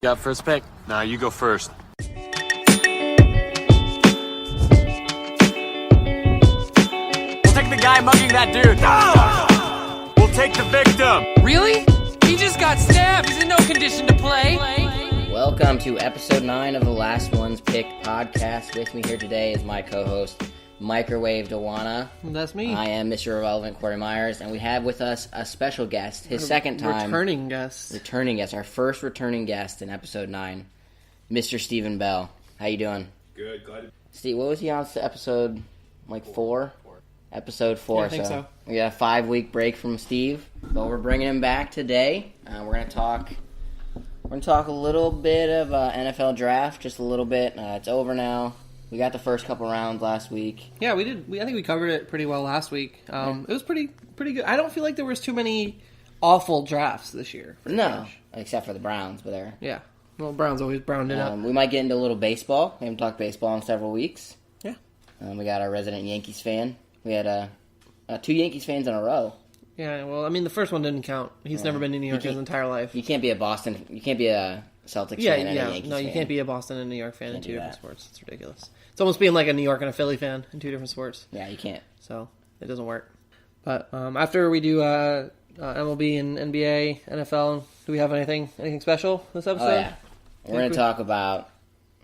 Got first pick. Nah, you go first. We'll take the guy mugging that dude. No! We'll take the victim. Really? He just got stabbed. He's in no condition to play. Welcome to episode 9 of the Last One's Pick podcast. With me here today is my co-host, Microwave Dewana. That's me. I am Mr. Irrelevant, Corey Myers, and we have with us a special guest, his second time. Returning guest, our first returning guest in episode 9, Mr. Stephen Bell. How you doing? Good, glad to... Steve, what was he on episode, 4? Episode 4. Yeah, I think so. We got a 5-week break from Steve, but we're bringing him back today. We're going to talk a little bit of NFL draft, just a little bit. It's over now. We got the first couple rounds last week. Yeah, we did. I think we covered it pretty well last week. It was pretty good. I don't feel like there was too many awful drafts this year. No, except for the Browns, but there. Yeah, well, Browns always browned it up. We might get into a little baseball. We haven't talked baseball in several weeks. Yeah. We got our resident Yankees fan. We had 2 Yankees fans in a row. Yeah, well, I mean, the first one didn't count. He's never been to New York his entire life. You can't be a Celtics fan and a Yankees fan. No, you can't be a Boston and New York fan in two different sports. It's ridiculous. It's almost being like a New York and a Philly fan in 2 different sports. Yeah, you can't. So, it doesn't work. But after we do MLB and NBA, NFL, do we have anything special this episode? Oh, yeah. We're going to talk about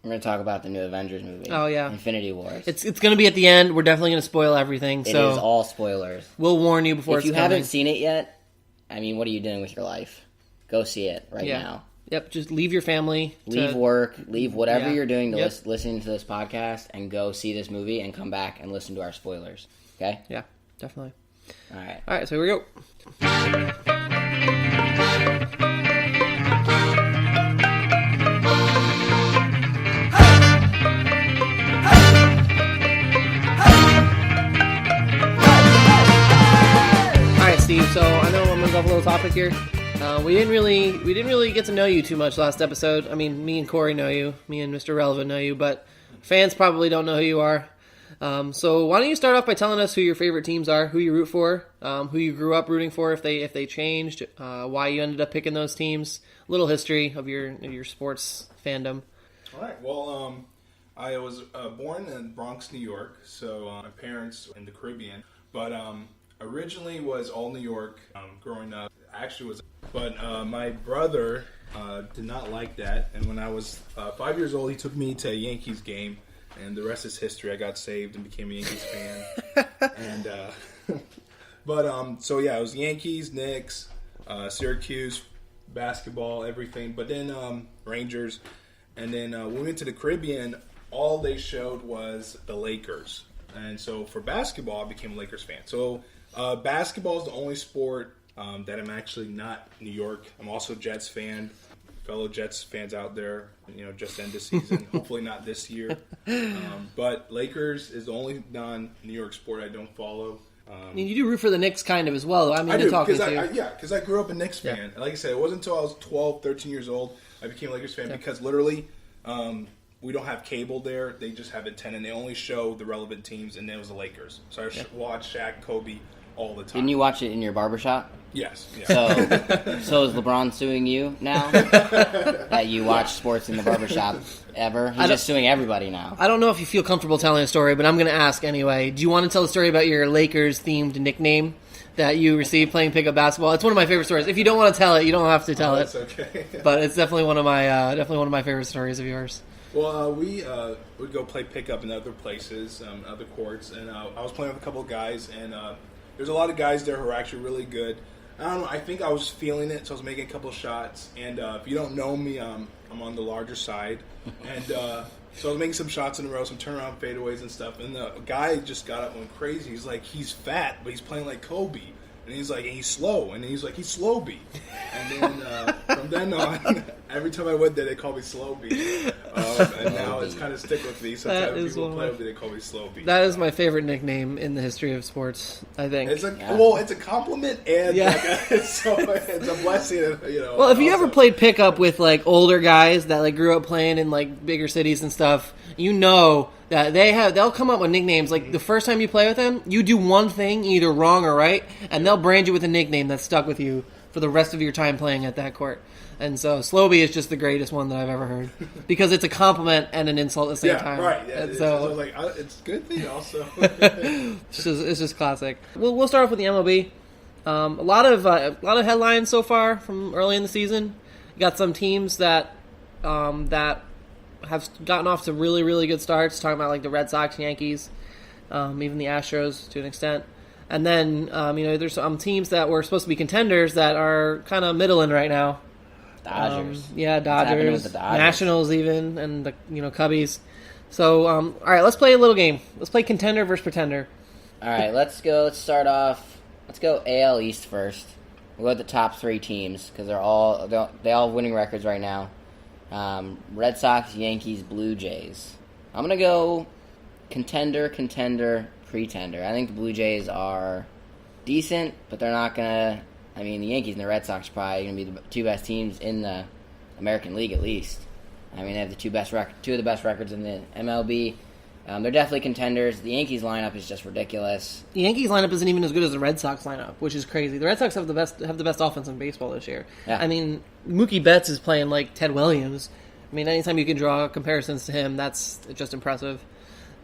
the new Avengers movie. Oh, yeah. Infinity Wars. It's going to be at the end. We're definitely going to spoil everything. It is all spoilers. We'll warn you before if you haven't seen it yet, I mean, what are you doing with your life? Go see it right now. Yep, just leave your family. Leave work, leave whatever you're doing to listening to this podcast, and go see this movie and come back and listen to our spoilers. Okay? Yeah, definitely. All right, so here we go. All right, Steve, so I know I'm going to go off a little topic here. We didn't really get to know you too much last episode. I mean, me and Corey know you, me and Mr. Relevant know you, but fans probably don't know who you are. So why don't you start off by telling us who your favorite teams are, who you root for, who you grew up rooting for, if they changed, why you ended up picking those teams, a little history of your sports fandom. All right. Well, I was born in Bronx, New York, so my parents in the Caribbean, but originally was all New York growing up. But my brother did not like that, and when I was 5 years old, he took me to a Yankees game, and the rest is history. I got saved and became a Yankees fan. And so yeah, it was Yankees, Knicks, Syracuse, basketball, everything. But then Rangers, and then when we went to the Caribbean, all they showed was the Lakers, and so for basketball, I became a Lakers fan. So basketball is the only sport that I'm actually not New York. I'm also a Jets fan. Fellow Jets fans out there, just end the season. Hopefully not this year. But Lakers is the only non-New York sport I don't follow. I mean, you do root for the Knicks kind of as well, though. I do, because I grew up a Knicks fan. Like I said, it wasn't until I was 12, 13 years old I became a Lakers fan because literally we don't have cable there. They just have antenna, and they only show the relevant teams, and it was the Lakers. So I watched Shaq, Kobe all the time. Didn't you watch it in your barbershop? Yes. Yeah. So is LeBron suing you now that you watch sports in the barbershop ever? He's just suing everybody now. I don't know if you feel comfortable telling a story, but I'm going to ask anyway. Do you want to tell a story about your Lakers-themed nickname that you received playing pickup basketball? It's one of my favorite stories. If you don't want to tell it, you don't have to tell it. That's okay. But it's definitely one of my favorite stories of yours. Well, we would go play pickup in other places, other courts, and I was playing with a couple of guys, and there's a lot of guys there who are actually really good. I don't know, I think I was feeling it, so I was making a couple of shots, and if you don't know me, I'm on the larger side, and so I was making some shots in a row, some turnaround fadeaways and stuff, and the guy just got up and went crazy. He's like, he's fat, but he's playing like Kobe. And he's like, he's slow. And he's like, he's Slowby. And then from then on, every time I went there, they call me Slowby. And now it's kind of stick with me. Sometimes people play with me, they call me Slowby. That is my favorite nickname in the history of sports, I think. It's it's a compliment and it's a blessing. Well, if you ever played pickup with like older guys that like grew up playing in like bigger cities and stuff, you know that they'll come up with nicknames. Like the first time you play with them, you do one thing either wrong or right, and they'll brand you with a nickname that's stuck with you for the rest of your time playing at that court. And so Slobie is just the greatest one that I've ever heard because it's a compliment and an insult at the same time. Right. Yeah, And it's so like it's a good thing also. it's just classic. We'll start off with the MLB. A lot of headlines so far from early in the season. You got some teams that have gotten off to really, really good starts. Talking about like the Red Sox, Yankees, even the Astros to an extent. And then there's some teams that were supposed to be contenders that are kind of middling right now. Dodgers. Dodgers. What's happening with the Dodgers? Nationals even, and the Cubbies. So all right, let's play a little game. Let's play contender versus pretender. All right, let's go. Let's start off. Let's go AL East first. We'll go with the top 3 teams because they all have winning records right now. Red Sox, Yankees, Blue Jays. I'm gonna go contender, pretender. I think the Blue Jays are decent, but they're not gonna. I mean, the Yankees and the Red Sox are probably gonna be the 2 best teams in the American League at least. I mean, they have the 2 of the best records in the MLB. They're definitely contenders. The Yankees lineup is just ridiculous. The Yankees lineup isn't even as good as the Red Sox lineup, which is crazy. The Red Sox have the best offense in baseball this year. Yeah. I mean, Mookie Betts is playing like Ted Williams. I mean, anytime you can draw comparisons to him, that's just impressive.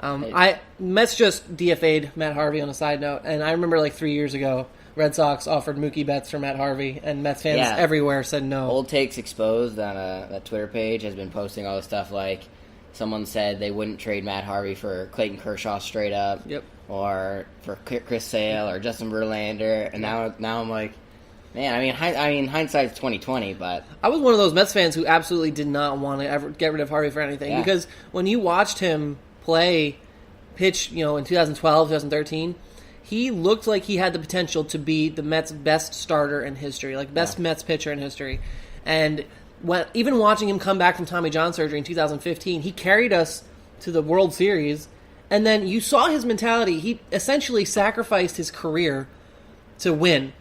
Mets just DFA'd Matt Harvey on a side note, and I remember like 3 years ago, Red Sox offered Mookie Betts for Matt Harvey, and Mets fans everywhere said no. Old Takes Exposed on that Twitter page has been posting all this stuff like someone said they wouldn't trade Matt Harvey for Clayton Kershaw straight up, or for Chris Sale or Justin Verlander, and now I'm like, man, I mean hindsight's 2020, but I was one of those Mets fans who absolutely did not want to ever get rid of Harvey for anything because when you watched him pitch, in 2012, 2013, he looked like he had the potential to be the Mets' best starter in history, like best Mets pitcher in history. And even watching him come back from Tommy John surgery in 2015, he carried us to the World Series. And then you saw his mentality. He essentially sacrificed his career to win.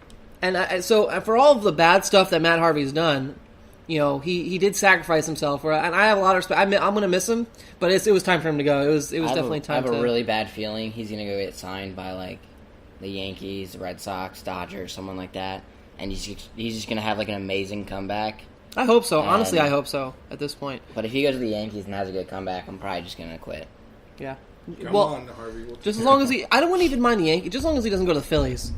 And so for all of the bad stuff that Matt Harvey's done, he did sacrifice himself. And I have a lot of respect. I'm going to miss him, but it was time for him to go. It was definitely time. I have a really bad feeling he's going to go get signed by like the Yankees, the Red Sox, Dodgers, someone like that, and he's just going to have like an amazing comeback. I hope so. Honestly, I hope so at this point. But if he goes to the Yankees and has a good comeback, I'm probably just going to quit. Yeah. Come on, Harvey. Just as long as I wouldn't even mind the Yankees. Just as long as he doesn't go to the Phillies.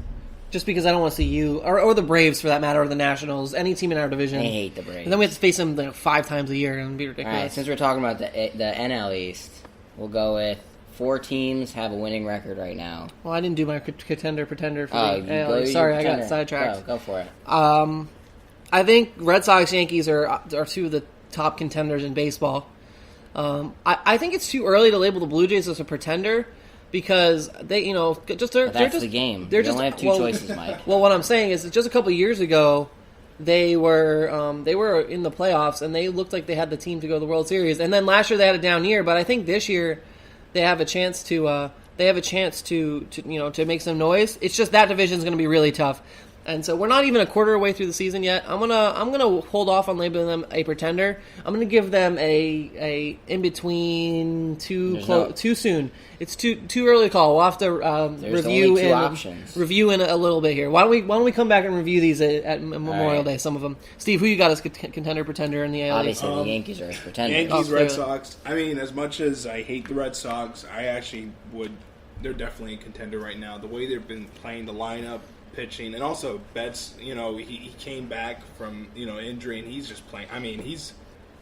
Just because I don't want to see you, or the Braves for that matter, or the Nationals, any team in our division. I hate the Braves. And then we have to face them 5 times a year, and it'd be ridiculous. All right, since we're talking about the NL East, we'll go with 4 teams have a winning record right now. Well, I didn't do my contender, pretender for the go NL East. Sorry, I contender. got sidetracked. Go for it. I think Red Sox, Yankees are 2 of the top contenders in baseball. I think it's too early to label the Blue Jays as a pretender because they, That's the game. You only have 2 choices, Mike. Well, what I'm saying is, just a couple of years ago, they were in the playoffs and they looked like they had the team to go to the World Series. And then last year they had a down year, but I think this year they have a chance to make some noise. It's just that division is going to be really tough. And so we're not even a quarter way through the season yet. I'm gonna hold off on labeling them a pretender. I'm gonna give them a in between too soon. It's too early to call. We'll have to review in a little bit here. Why don't we come back and review these at Memorial Day? Some of them. Steve, who you got as contender, pretender in the AL? Obviously, the Yankees are pretenders. Yankees, Red Sox. I mean, as much as I hate the Red Sox, I actually would. They're definitely a contender right now. The way they've been playing the lineup, pitching, and also Betts, he came back from injury and he's just playing. I mean, he's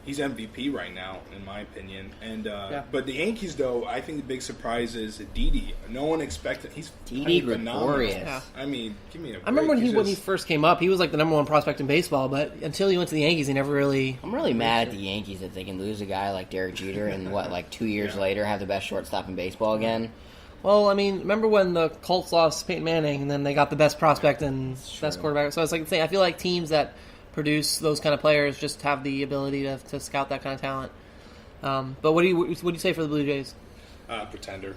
MVP right now in my opinion. And but the Yankees, though, I think the big surprise is Didi. No one expected. He's Didi phenomenal. Yeah. I mean, give me a break. I remember when he first came up, he was like the number 1 prospect in baseball, but until he went to the Yankees, he never really. I'm really mad at the Yankees that they can lose a guy like Derek Jeter and 2 years later have the best shortstop in baseball again. Well, I mean, remember when the Colts lost Peyton Manning, and then they got the best prospect and best quarterback? So it's like I feel like teams that produce those kind of players just have the ability to scout that kind of talent. But what do you say for the Blue Jays? Pretender.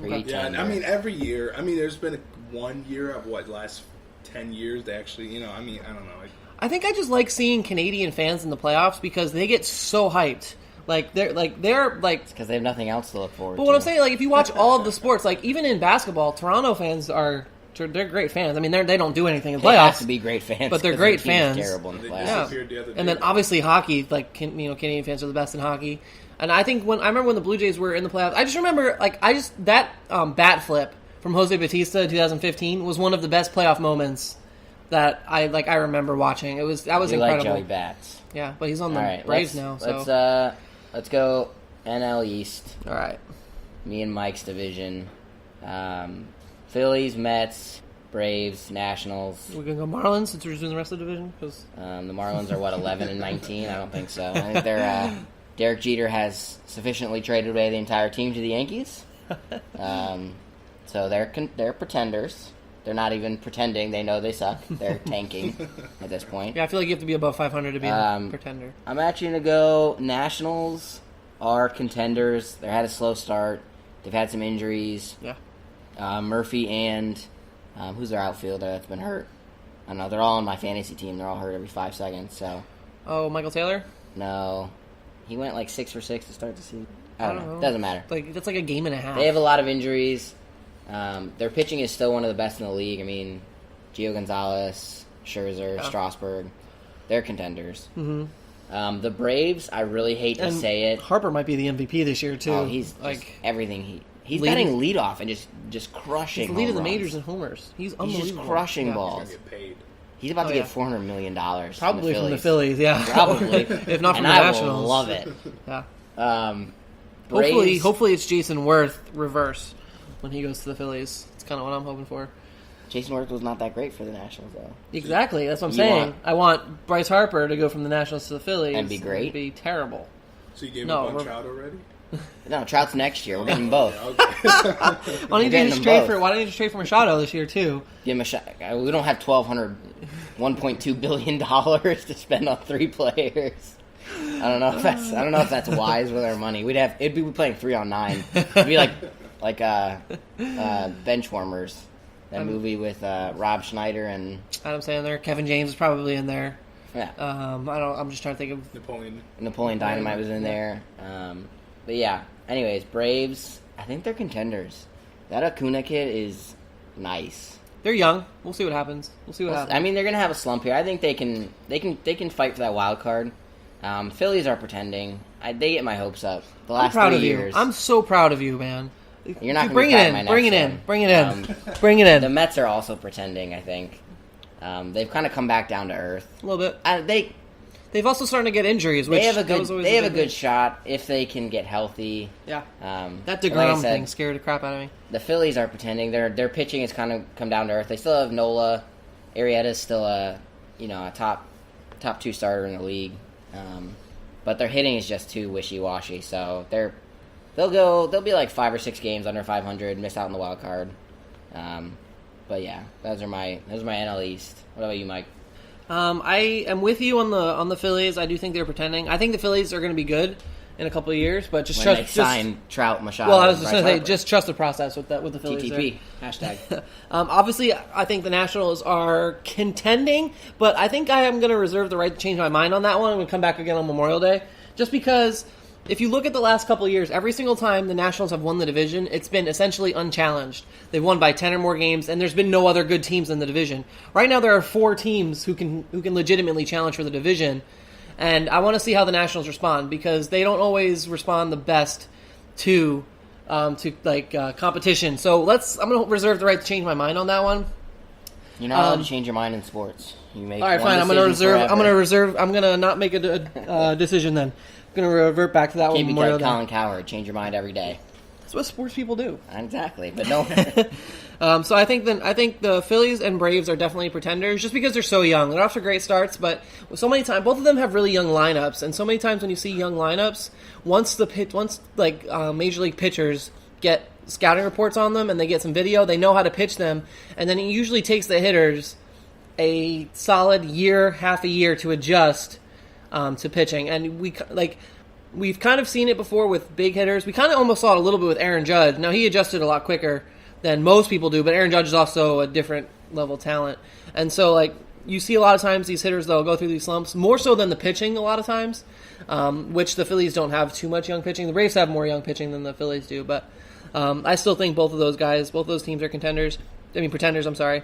Okay. Yeah, I mean, every year. I mean, there's been 1 year of last 10 years they actually. I mean, I don't know. I think I just like seeing Canadian fans in the playoffs because they get so hyped. They're because they have nothing else to look forward to. But what I'm saying, if you watch all of the sports, even in basketball, Toronto fans are they're great fans. I mean, they don't do anything in They have playoffs, to be great fans, but they're 'cause great their team's fans. terrible in the They playoffs. disappeared the other day. And then obviously hockey, like Canadian fans are the best in hockey. And I think I remember when the Blue Jays were in the playoffs, I just remember that bat flip from Jose Bautista in 2015 was one of the best playoff moments that I remember watching. That was We incredible. like Joey Bats. Yeah, but he's on the All right, Braves now. So let's go NL East. all right, Me and Mike's division. Phillies, Mets, Braves, Nationals. we're gonna go Marlins since we're just doing the rest of the division. 'Cause The Marlins are 11 and 19. I don't think so. I think they're Derek Jeter has sufficiently traded away the entire team to the Yankees. So they're pretenders. They're not even pretending. They know they suck. They're tanking at this point. yeah, I feel like you have to be above 500 to be a pretender. I'm actually going to go Nationals are contenders. They had a slow start. They've had some injuries. Yeah, Murphy and who's their outfielder that's been hurt? I don't know. They're all on my fantasy team. They're all hurt every 5 seconds. So oh, Michael Taylor. no, he went like 6 for 6 to start the season. I don't know. know. Doesn't matter. Like that's like a game and a half. They have a lot of injuries. Their pitching is still one of the best in the league. I mean, Gio Gonzalez, Scherzer, Strasburg, they're contenders. Mm-hmm. The Braves, I really hate to say it. Harper might be the MVP this year too. Oh, he's like just everything. He's leading- batting leadoff and just crushing. he's the lead of the home majors runs. in homers. He's He's unbelievable. just crushing Yeah. balls. Gonna get paid. He's about to Oh, get yeah. $400 million. Probably from the Phillies, yeah. Probably, if not from and the I Nationals. will love it. Yeah. Braves, Hopefully it's Jason Worth reverse when he goes to the Phillies. It's kind of what I'm hoping for. Jason Worth was not that great for the Nationals though. Exactly, that's what I'm You saying. want- I want Bryce Harper to go from the Nationals to the Phillies. And be great? It'd be terrible. So you gave No, up on we're- Trout already? No, Trout's next year. We're getting both. Okay. Why don't you getting just them trade both. for? Why don't you just trade for Machado this year too? Give him a shot. We don't have $1.2 billion to spend on 3 players. I don't know if that's wise with our money. It'd be playing 3-on-9. It'd be like Benchwarmers, that movie with Rob Schneider and Adam Sandler, Kevin James is probably in there. yeah, I'm just trying to think of. Napoleon. Dynamite was in there. But yeah. Anyways, Braves. I think they're contenders. That Acuna kid is nice. They're young. We'll see what happens. I mean, they're gonna have a slump here. I think they can fight for that wild card. Phillies are pretending. They get my hopes up. The I'm last proud 3 of years. you. I'm so proud of you, man. You're not gonna bring be it proud of in. my Bring it next in. one. Bring it in. Bring it in. The Mets are also pretending. I think they've kind of come back down to earth. A little bit. They've also starting to get injuries. Which They have a that was good. always They have a big good thing. shot if they can get healthy. Yeah. That like I DeGrom said, thing scared the crap out of me. The Phillies are pretending. Their pitching has kind of come down to earth. They still have Nola. Arrieta's still a top 2 starter in the league. But their hitting is just too wishy-washy. So they'll be like 5 or 6 games under 500, miss out on the wild card. But yeah, those are my NL East. What about you, Mike? I am with you on the Phillies. I do think they're pretending. I think the Phillies are going to be good in a couple of years, but just When trust. they sign Trout, Machado. Well, I was and just Bryce going to say, Harper. just trust the process with the Phillies. TTP there. hashtag. Obviously, I think the Nationals are contending, but I think I am going to reserve the right to change my mind on that one. I'm going to come back again on Memorial Day, just because if you look at the last couple of years, every single time the Nationals have won the division, it's been essentially unchallenged. They've won by 10 or more games, and there's been no other good teams in the division. Right now, there are 4 teams who can legitimately challenge for the division, and I want to see how the Nationals respond because they don't always respond the best to competition. So I'm going to reserve the right to change my mind on that one. You're not allowed to change your mind in sports. You make All right, one fine. I'm going to decision reserve. forever. I'm going to not make a decision then. I'm going to revert back to that one. Can't be Memorial like Day. Colin Cowherd. Change your mind every day. That's what sports people do. Exactly, but no. So I think the Phillies and Braves are definitely pretenders just because they're so young. They're off to great starts, but so many times both of them have really young lineups, and so many times when you see young lineups, once major league pitchers get scouting reports on them and they get some video, they know how to pitch them, and then it usually takes the hitters a solid half a year to adjust to pitching, and we've kind of seen it before with big hitters. We kind of almost saw it a little bit with Aaron Judge. Now, he adjusted a lot quicker than most people do, but Aaron Judge is also a different level talent. And so, you see a lot of times these hitters, they'll go through these slumps, more so than the pitching a lot of times, which the Phillies don't have too much young pitching. The Braves have more young pitching than the Phillies do, but I still think both of those teams are contenders. pretenders, I'm sorry.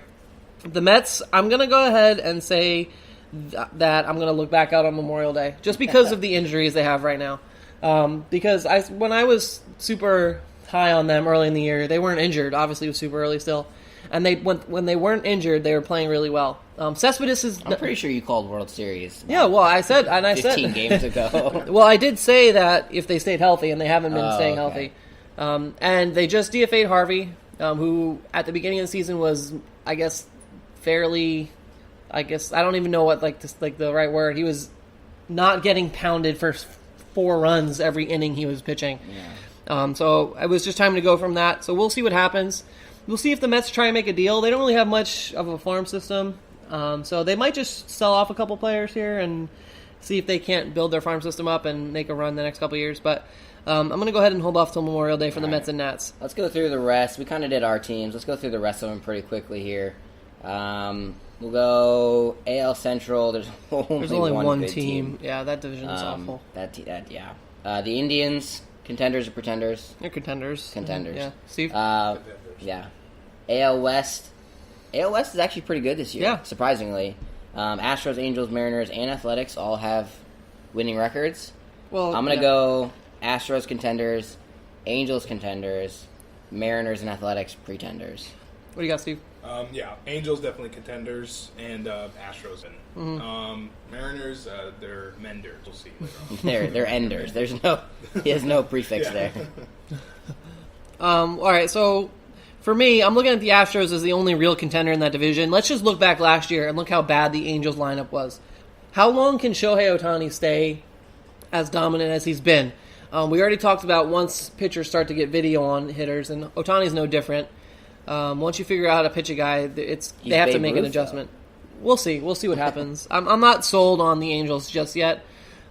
The Mets, I'm going to go ahead and say that I'm going to look back out on Memorial Day, just because of the injuries they have right now. Because when I was super high on them early in the year, they weren't injured. Obviously, it was super early still. And when they weren't injured, they were playing really well. Cespedes is... I'm pretty sure you called World Series. Yeah, well, I said... 15 games ago. Well, I did say that if they stayed healthy, and they haven't been staying healthy. And they just DFA'd Harvey, who at the beginning of the season was, I guess, fairly... I don't even know what the right word. He was not getting pounded for 4 runs every inning he was pitching. Yeah. So it was just time to go from that. So we'll see what happens. We'll see if the Mets try and make a deal. They don't really have much of a farm system. So they might just sell off a couple players here and see if they can't build their farm system up and make a run the next couple years. But I'm going to go ahead and hold off till Memorial Day for the Mets and Nats. Let's go through the rest. We kind of did our teams. Let's go through the rest of them pretty quickly here. We'll go AL Central. There's only one team. Yeah, that division is awful. The Indians, contenders or pretenders? They're contenders. Contenders. Yeah. Steve? Yeah. AL West. AL West is actually pretty good this year, yeah. Surprisingly. Astros, Angels, Mariners, and Athletics all have winning records. Well, I'm going to go Astros contenders, Angels contenders, Mariners and Athletics pretenders. What do you got, Steve? Angels definitely contenders, and Astros and Mariners, they're menders. We'll see later on. They're enders. He has no prefix there. All right, so for me, I'm looking at the Astros as the only real contender in that division. Let's just look back last year and look how bad the Angels lineup was. How long can Shohei Ohtani stay as dominant as he's been? We already talked about once pitchers start to get video on hitters, and Ohtani's no different. Once you figure out how to pitch a guy, they have to make an adjustment. Though. We'll see. We'll see what happens. I'm not sold on the Angels just yet.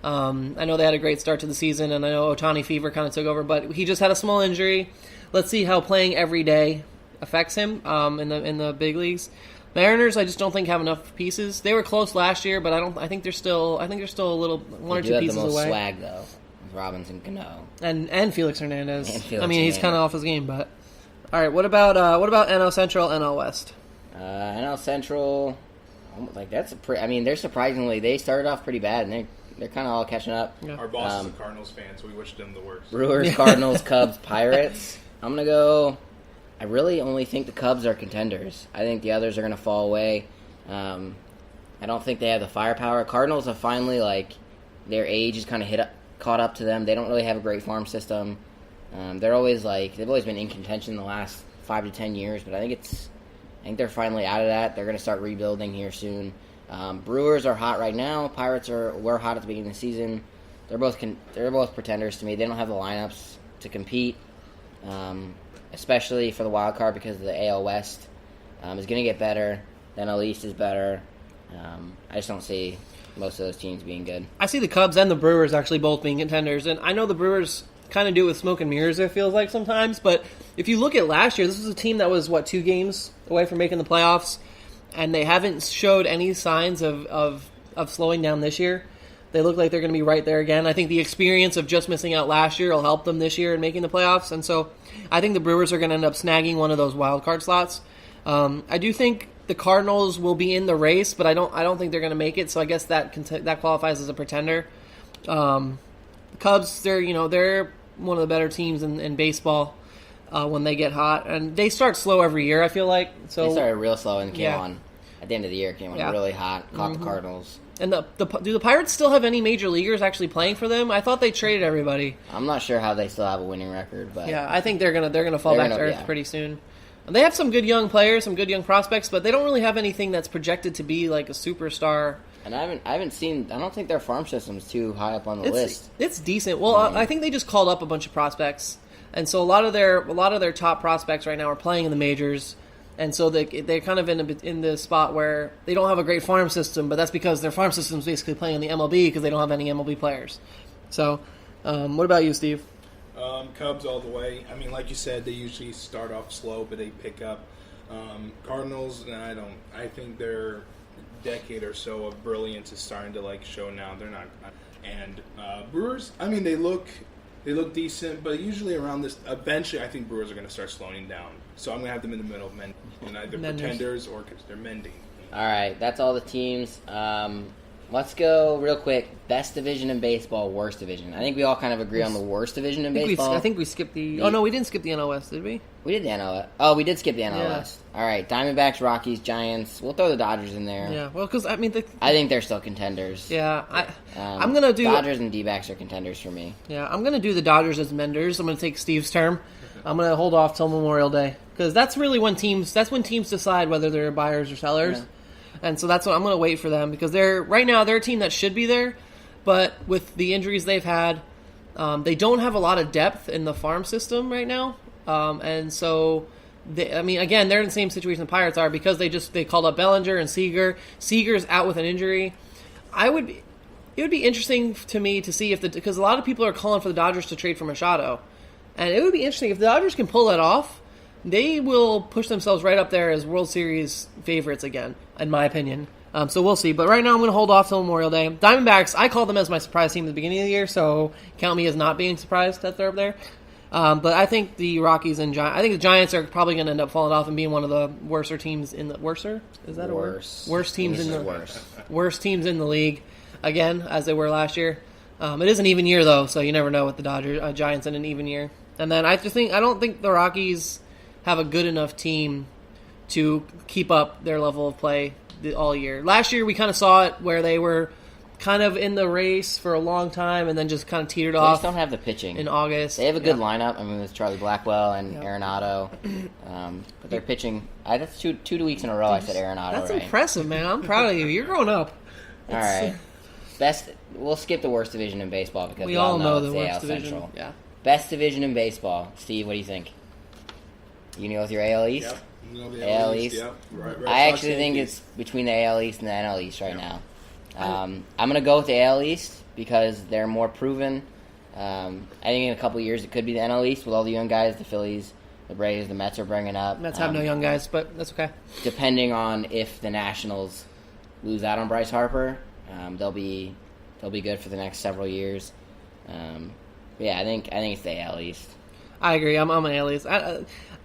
I know they had a great start to the season, and I know Ohtani fever kind of took over, but he just had a small injury. Let's see how playing every day affects him in the big leagues. Mariners, I just don't think have enough pieces. They were close last year, but I think they're still a little one or two pieces away. They do have the most swag though, with Robinson Cano and Felix Hernandez. He's kind of off his game, but all right. What about NL Central, NL West? NL Central, they're surprisingly they started off pretty bad, and they're kind of all catching up. Yeah. Our boss is a Cardinals fan, so we wish them the worst. Brewers, Cardinals, Cubs, Pirates. I'm gonna go. I really only think the Cubs are contenders. I think the others are going to fall away. I don't think they have the firepower. Cardinals have finally, their age is kind of caught up to them. They don't really have a great farm system. They've always been in contention the last 5 to 10 years, but I think they're finally out of that. They're going to start rebuilding here soon. Brewers are hot right now. Pirates were hot at the beginning of the season. They're both pretenders to me. They don't have the lineups to compete. Especially for the wild card because the AL West is going to get better. The NL East is better. I just don't see most of those teams being good. I see the Cubs and the Brewers actually both being contenders, and I know the Brewers kind of do it with smoke and mirrors, it feels like sometimes, but if you look at last year, this was a team that was, 2 games away from making the playoffs, and they haven't showed any signs of slowing down this year. They look like they're going to be right there again. I think the experience of just missing out last year will help them this year in making the playoffs. And so I think the Brewers are going to end up snagging one of those wild card slots. I do think the Cardinals will be in the race, but I don't think they're going to make it. So I guess that qualifies as a pretender. The Cubs, they're one of the better teams in baseball when they get hot, and they start slow every year. I feel like they started real slow and came on at the end of the year. Came on really hot, caught the Cardinals. And do the Pirates still have any major leaguers actually playing for them? I thought they traded everybody. I'm not sure how they still have a winning record, but yeah, I think they're gonna fall back to earth pretty soon. And they have some good young players, some good young prospects, but they don't really have anything that's projected to be like a superstar. And I haven't seen. I don't think their farm system's too high up on the list. It's decent. Well, I think they just called up a bunch of prospects, and so a lot of their top prospects right now are playing in the majors. And so they're kind of in the spot where they don't have a great farm system, but that's because their farm system is basically playing in the MLB because they don't have any MLB players. So, what about you, Steve? Cubs all the way. I mean, like you said, they usually start off slow, but they pick up. Cardinals, I think their decade or so of brilliance is starting to show now. They're not. And Brewers, I mean, they look They look decent, but usually around this, eventually I think Brewers are going to start slowing down. So I'm going to have them in the middle of either pretenders or because they're mending. All right, that's all the teams. Let's go real quick. Best division in baseball, worst division. I think we all kind of agree on the worst division in baseball. I think we skipped the... Oh, no, we didn't skip the NL West, did we? We did the NL. Oh, we did skip the NL Yeah. West. All right, Diamondbacks, Rockies, Giants. We'll throw the Dodgers in there. Yeah, well, because, I mean... I think they're still contenders. Yeah, I'm going to do... Dodgers and D-backs are contenders for me. Yeah, I'm going to do the Dodgers as menders. I'm going to take Steve's term. I'm going to hold off till Memorial Day. Because that's really when teams decide whether they're buyers or sellers. Yeah. And so that's what I'm going to wait for them because right now they're a team that should be there, but with the injuries they've had, they don't have a lot of depth in the farm system right now. And so, again, they're in the same situation the Pirates are because they called up Bellinger and Seager. Seager's out with an injury. It would be interesting to me to see because a lot of people are calling for the Dodgers to trade for Machado, and it would be interesting if the Dodgers can pull that off. They will push themselves right up there as World Series favorites again, in my opinion. So we'll see. But right now I'm going to hold off till Memorial Day. Diamondbacks, I called them as my surprise team at the beginning of the year, so count me as not being surprised that they're up there. But I think the Rockies and I think the Giants are probably going to end up falling off and being one of the worser teams in the... Worser? Is that a word? Worst teams in the... Worst teams in the league, again, as they were last year. It is an even year, though, so you never know with the Giants in an even year. And then I don't think the Rockies have a good enough team to keep up their level of play all year. Last year, we kind of saw it where they were kind of in the race for a long time and then just kind of teetered off. They just don't have the pitching. In August. They have a good lineup. I mean, with Charlie Blackwell and Arenado. But their pitching, that's two weeks in a row I said Arenado, That's right? impressive, man. I'm proud of you. You're growing up. All right. We'll skip the worst division in baseball because we all know it's the worst AL division. Central. Yeah. Best division in baseball. Steve, what do you think? You know with your AL East? Yep. AL East. Yep. Right, I actually think it's between the AL East and the NL East right now. I'm going to go with the AL East because they're more proven. I think in a couple of years it could be the NL East with all the young guys, the Phillies, the Braves, the Mets are bringing up. Mets have no young guys, but that's okay. Depending on if the Nationals lose out on Bryce Harper, they'll be good for the next several years. Yeah, I think it's the AL East. I agree. I'm an AL East.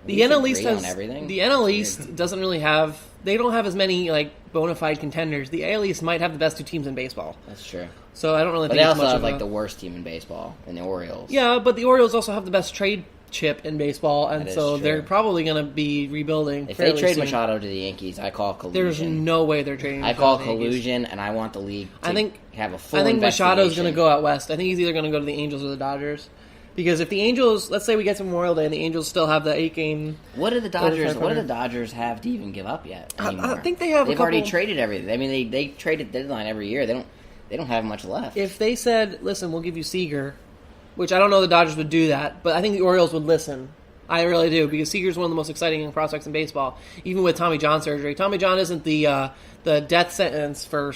The NL East has everything. The NL East doesn't really have. They don't have as many bona fide contenders. The AL East might have the best two teams in baseball. That's true. So I don't really. But think they it's also much have the worst team in baseball, in the Orioles. Yeah, but the Orioles also have the best trade chip in baseball, and so they're probably going to be rebuilding. If they trade soon. Machado to the Yankees, I call collusion. There's no way they're trading. I call collusion, and I want the league to have a full investigation. I think Machado's going to go out west. I think he's either going to go to the Angels or the Dodgers. Because if the Angels, let's say we get to Memorial Day and the Angels still have the 8-game... What do the Dodgers have to even give up yet anymore? I think they've already traded everything. I mean, they trade at deadline every year. They don't have much left. If they said, listen, we'll give you Seager, which I don't know the Dodgers would do that, but I think the Orioles would listen. I really do, because Seager's one of the most exciting young prospects in baseball, even with Tommy John surgery. Tommy John isn't the death sentence for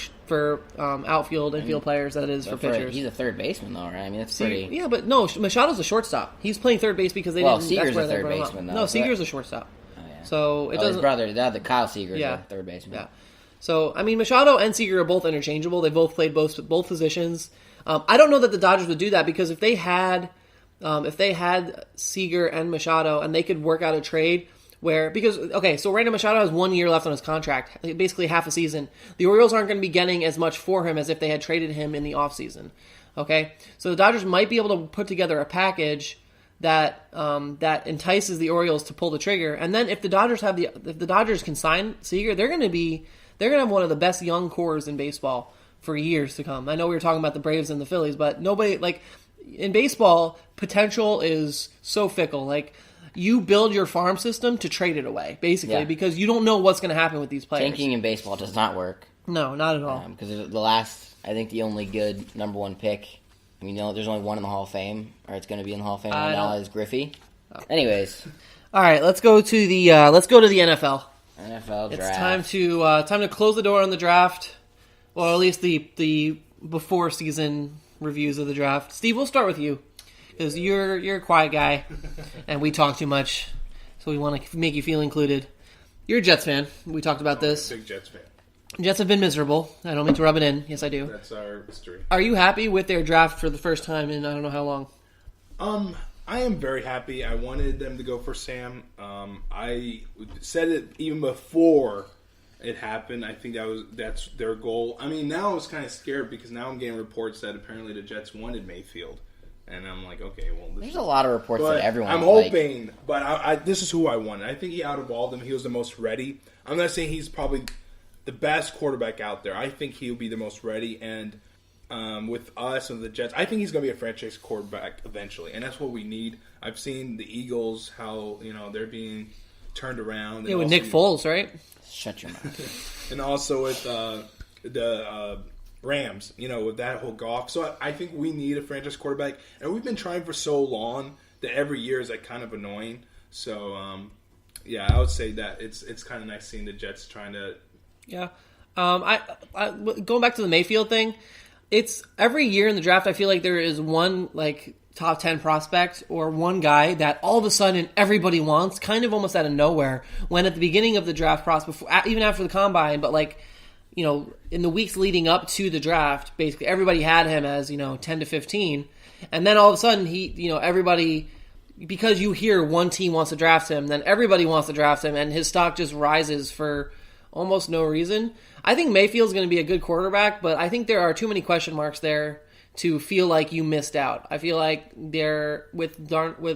outfield and field players that it is for pitchers. He's a third baseman, though, right? I mean, that's pretty... Yeah, but no, Machado's a shortstop. He's playing third base because they didn't... Seager's a third baseman, though. No, Seager's a shortstop. Oh, yeah. So it doesn't... his brother, the Kyle Seager's a third baseman. Yeah. So, I mean, Machado and Seager are both interchangeable. They both played both positions. I don't know that the Dodgers would do that because if they had Seager and Machado and they could work out a trade so right now Machado has 1 year left on his contract, basically half a season. The Orioles aren't going to be getting as much for him as if they had traded him in the offseason. Okay? So the Dodgers might be able to put together a package that entices the Orioles to pull the trigger. And then if the Dodgers can sign Seager, they're going to have one of the best young cores in baseball for years to come. I know we were talking about the Braves and the Phillies, but nobody in baseball, potential is so fickle. You build your farm system to trade it away, basically, because you don't know what's going to happen with these players. Tanking in baseball does not work. No, not at all. Because the only good number one pick, there's only one in the Hall of Fame, or it's going to be in the Hall of Fame right now, is Griffey. Oh. Anyways. All right, let's go to the NFL. NFL draft. It's time to close the door on the draft. Well, at least the before season reviews of the draft. Steve, we'll start with you because you're a quiet guy, and we talk too much, so we want to make you feel included. You're a Jets fan. We talked about this. Big Jets fan. Jets have been miserable. I don't mean to rub it in. Yes, I do. That's our history. Are you happy with their draft for the first time in I don't know how long? I am very happy. I wanted them to go for Sam. I said it even before it happened. I think that's their goal. I mean, now I was kind of scared because now I'm getting reports that apparently the Jets wanted Mayfield, and I'm like, okay, well, There's a lot of reports that everyone. I'm hoping, but this is who I wanted. I think out of all of them, he was the most ready. I'm not saying he's probably the best quarterback out there. I think he'll be the most ready, and with us and the Jets, I think he's going to be a franchise quarterback eventually, and that's what we need. I've seen the Eagles, how they're being turned around. Yeah, with Nick Foles, right? Shut your mouth. And also with the Rams, with that whole Goff. So I think we need a franchise quarterback, and we've been trying for so long that every year is like kind of annoying. So I would say that it's kind of nice seeing the Jets trying to. Yeah, I going back to the Mayfield thing. It's every year in the draft. I feel like there is one like top 10 prospect or one guy that all of a sudden everybody wants, kind of almost out of nowhere. When at the beginning of the draft process, even after the combine, but like in the weeks leading up to the draft, basically everybody had him as 10 to 15, and then all of a sudden he everybody. Because you hear one team wants to draft him, then everybody wants to draft him, and his stock just rises for almost no reason. I think Mayfield's going to be a good quarterback, but I think there are too many question marks there to feel like you missed out. I feel like they're with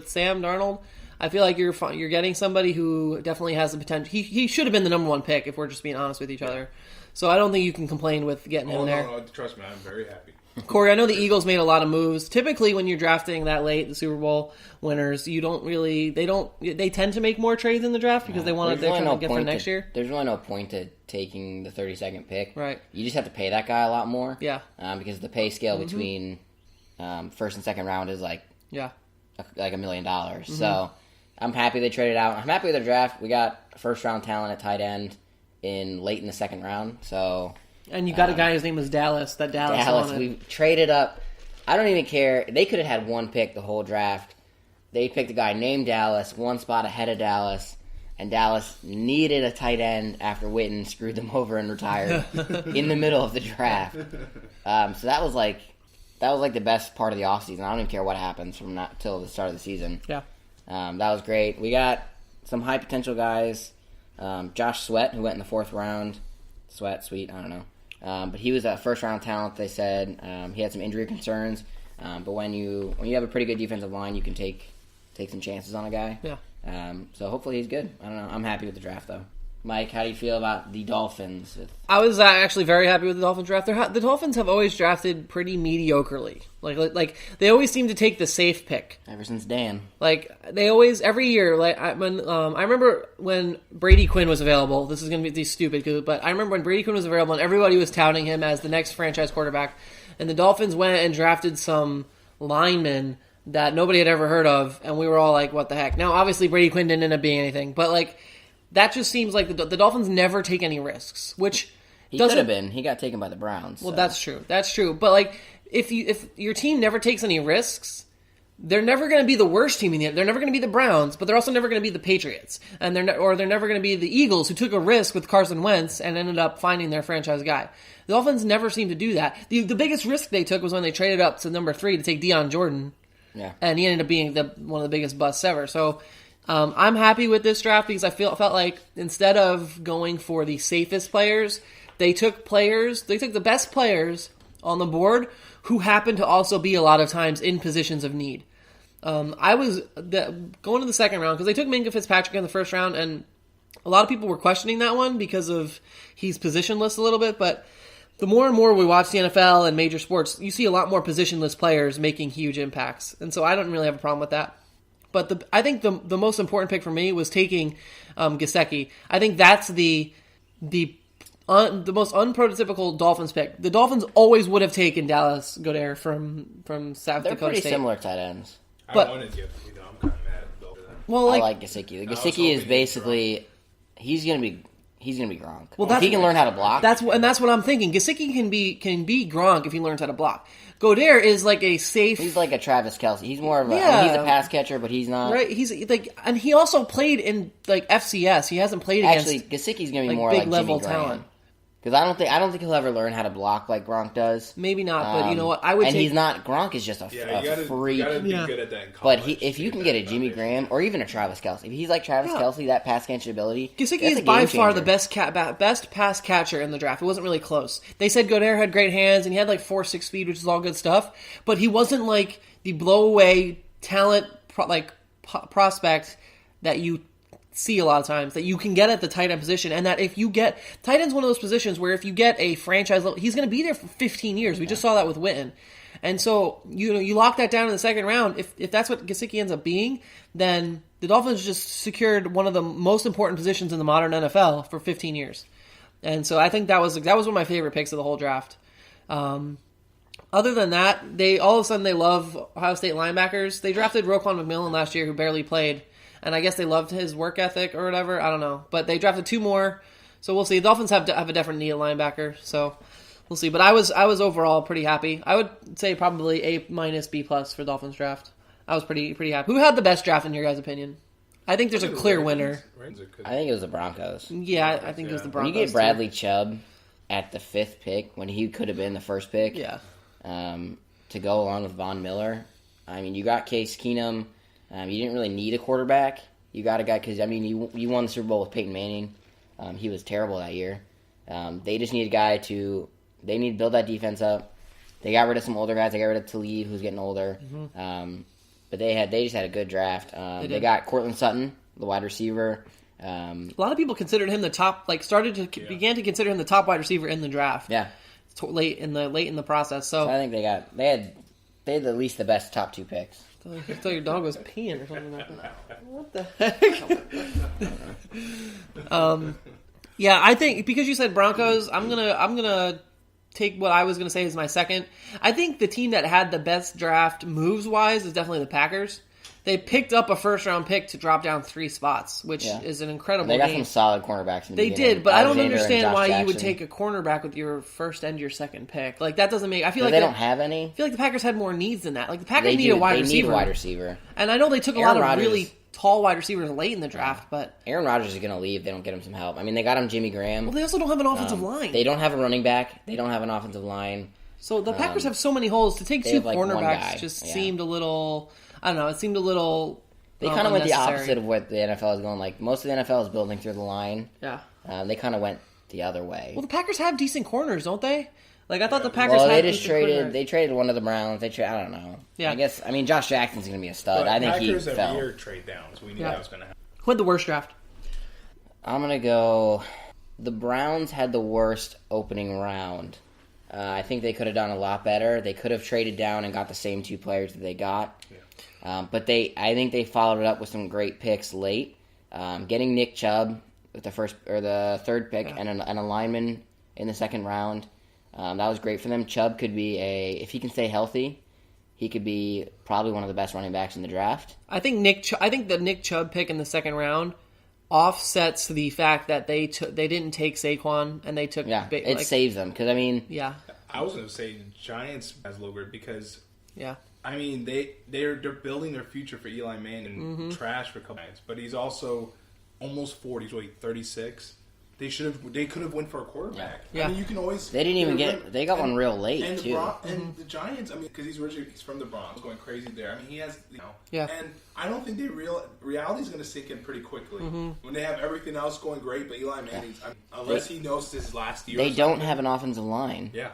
Sam Darnold. I feel like you're getting somebody who definitely has the potential. He should have been the number one pick if we're just being honest with each other. So I don't think you can complain with getting him there. No, trust me, I'm very happy. Corey, I know the Eagles made a lot of moves. Typically, when you're drafting that late, the Super Bowl winners, they tend to make more trades in the draft because they're trying to get for next year. There's really no point to taking the 32nd pick. Right. You just have to pay that guy a lot more. Yeah. Because the pay scale between first and second round is like $1 million. So I'm happy they traded out. I'm happy with their draft. We got first round talent at tight end late in the second round. So. And you got a guy whose name was Dallas. Dallas, we traded up. I don't even care. They could have had one pick the whole draft. They picked a guy named Dallas, one spot ahead of Dallas, and Dallas needed a tight end after Witten screwed them over and retired in the middle of the draft. So that was like the best part of the offseason. I don't even care what happens from now till the start of the season. Yeah, that was great. We got some high potential guys. Josh Sweat, who went in the fourth round. Sweet, I don't know. But he was a first-round talent, they said. He had some injury concerns. But when you have a pretty good defensive line, you can take some chances on a guy. Yeah. So hopefully he's good. I don't know. I'm happy with the draft, though. Mike, how do you feel about the Dolphins? I was actually very happy with the Dolphins draft. The Dolphins have always drafted pretty mediocrely. Like they always seem to take the safe pick. Ever since Dan. Like they always every year. Like I remember when Brady Quinn was available. This is going to be stupid, but I remember when Brady Quinn was available and everybody was touting him as the next franchise quarterback, and the Dolphins went and drafted some linemen that nobody had ever heard of, and we were all like, "What the heck?" Now, obviously, Brady Quinn didn't end up being anything, but like. That just seems like the Dolphins never take any risks, which he could have been. He got taken by the Browns. Well, that's true. That's true. But like, if your team never takes any risks, they're never going to be the worst team in the. They're never going to be the Browns, but they're also never going to be the Patriots, and they're never going to be the Eagles, who took a risk with Carson Wentz and ended up finding their franchise guy. The Dolphins never seem to do that. The biggest risk they took was when they traded up to number 3 to take Deion Jordan. Yeah, and he ended up being one of the biggest busts ever. So. I'm happy with this draft because I felt like instead of going for the safest players, they took the best players on the board who happened to also be a lot of times in positions of need. I was going to the second round because they took Minka Fitzpatrick in the first round, and a lot of people were questioning that one because of he's positionless a little bit, but the more and more we watch the NFL and major sports, you see a lot more positionless players making huge impacts, and so I don't really have a problem with that. But I think the most important pick for me was taking Gesicki. I think that's the most unprototypical Dolphins pick. The Dolphins always would have taken Dallas Goedert from South They're Dakota State. They're pretty similar tight ends. I wanted you. I'm kind of mad at Bill for that. Well, I like Gesicki. Gesicki is basically he's gonna be Gronk. Well, if he can learn how to block. That's what I'm thinking. Gesicki can be Gronk if he learns how to block. Goedert is like a safe. He's like a Travis Kelce. He's more of a. I mean, he's a pass catcher, but he's not. Right. He's like, and he also played in like FCS. He hasn't played against. Actually, Gesicki's gonna be like, more big like level Jimmy Graham. talent. Because I don't think he'll ever learn how to block like Gronk does. Maybe not, but you know what? I would. And he's not. Gronk is just a freak. You gotta be good at that in college. But if you can get a Jimmy Graham or even a Travis Kelce, if he's like Travis Kelce, that pass catching ability, Gesicki is by far the best pass catcher in the draft. It wasn't really close. They said Goddard had great hands and he had like 4.6 speed, which is all good stuff. But he wasn't like the blow away talent prospect that you see a lot of times that you can get at the tight end position, and that if you get tight end's one of those positions where if you get a franchise level, he's going to be there for 15 years. We just saw that with Witten, and so you lock that down in the second round. If that's what Gesicki ends up being, then the Dolphins just secured one of the most important positions in the modern NFL for 15 years, and so I think that was one of my favorite picks of the whole draft. Other than that, they all of a sudden they love Ohio State linebackers. They drafted Roquan McMillan last year, who barely played. And I guess they loved his work ethic or whatever. I don't know. But they drafted 2 more. So we'll see. The Dolphins have a different need at linebacker. So we'll see. But I was overall pretty happy. I would say probably A-, B+ for Dolphins draft. I was pretty happy. Who had the best draft in your guys' opinion? I think there's a clear winner. I think it was the Broncos. Yeah, I think it was the Broncos. When you get Bradley Chubb at the 5th pick, when he could have been the first pick, to go along with Von Miller, I mean, you got Case Keenum. You didn't really need a quarterback. You got a guy because, I mean, you won the Super Bowl with Peyton Manning. He was terrible that year. They just need a guy they need to build that defense up. They got rid of some older guys. They got rid of Talib, who's getting older. But they just had a good draft. They got Cortland Sutton, the wide receiver. A lot of people considered him the top, began to consider him the top wide receiver in the draft. Yeah. Late in the process. So I think they had at least the best top 2 picks. I thought your dog was peeing or something like that. What the heck? Yeah, I think because you said Broncos, I'm gonna take what I was gonna say as my second. I think the team that had the best draft moves wise is definitely the Packers. They picked up a first-round pick to drop down 3 spots, which is an incredible They got game. some solid cornerbacks in the They beginning. did, but I don't Alexander understand why Jackson. you would take a cornerback with your first and your second pick. Like, that doesn't make... I feel like they don't have any. I feel like the Packers had more needs than that. Like, the Packers need a wide receiver. They need a wide receiver. And I know they took a lot of really tall wide receivers late in the draft, but... Aaron Rodgers is going to leave. They don't get him some help. I mean, they got him Jimmy Graham. Well, they also don't have an offensive line. They don't have a running back. They don't have an offensive line. So the Packers have so many holes. To take 2 cornerbacks just seemed a little... I don't know. It seemed a little... They kind of went the opposite of what the NFL is going. Like, most of the NFL is building through the line. Yeah. They kind of went the other way. Well, the Packers have decent corners, don't they? Like, I thought the Packers had decent corners. They traded one of the Browns. I don't know. Yeah. I mean, Josh Jackson's going to be a stud. I think Packers he fell. Packers trade down, so we knew that was going to happen. Who had the worst draft? I'm going to go... The Browns had the worst opening round. I think they could have done a lot better. They could have traded down and got the same 2 players that they got. Yeah. But I think they followed it up with some great picks late. Getting Nick Chubb with the 3rd pick and a lineman in the 2nd round. That was great for them. Chubb could be if he can stay healthy, he could be probably one of the best running backs in the draft. I think the Nick Chubb pick in the 2nd round offsets the fact that they didn't take Saquon and they took it saves them because I was going to say Giants as Logard because I mean, they're building their future for Eli Manning and trash for a couple nights, but he's also almost 40. He's 36. They could have went for a quarterback. Yeah. I mean, you can always. They didn't even they got one real late too. And the Giants, I mean, because he's from the Bronx, going crazy there. I mean, he has and I don't think reality is going to sink in pretty quickly when they have everything else going great, but Eli Manning, unless he knows this is last year. They don't have an offensive line. Yeah.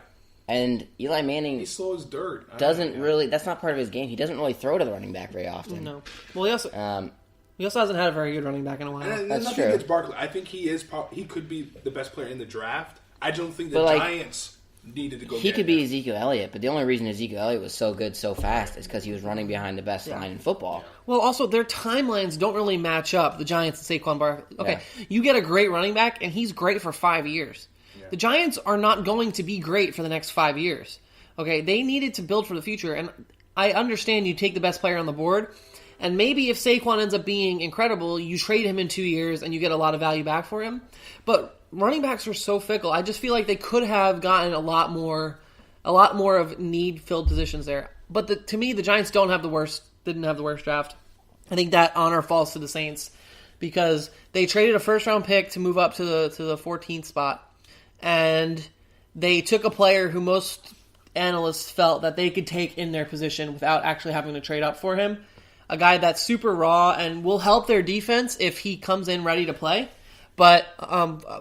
And Eli Manning... He's slow as dirt. That's not part of his game. He doesn't really throw to the running back very often. No. Well, he also hasn't had a very good running back in a while. And that's nothing true. against Barkley. I think he could be the best player in the draft. I don't think the Giants needed to go He could be Ezekiel Elliott, but the only reason Ezekiel Elliott was so good so fast is because he was running behind the best line in football. Well, also, their timelines don't really match up, the Giants and Saquon Barkley. Okay, you get a great running back, and he's great for 5 years. Yeah. The Giants are not going to be great for the next 5 years. Okay, they needed to build for the future, and I understand you take the best player on the board, and maybe if Saquon ends up being incredible, you trade him in 2 years and you get a lot of value back for him. But running backs are so fickle. I just feel like they could have gotten a lot more of need-filled positions there. But to me, the Giants didn't have the worst draft. I think that honor falls to the Saints because they traded a first-round pick to move up to the 14th spot. and they took a player who most analysts felt that they could take in their position without actually having to trade up for him. A guy that's super raw and will help their defense if he comes in ready to play. But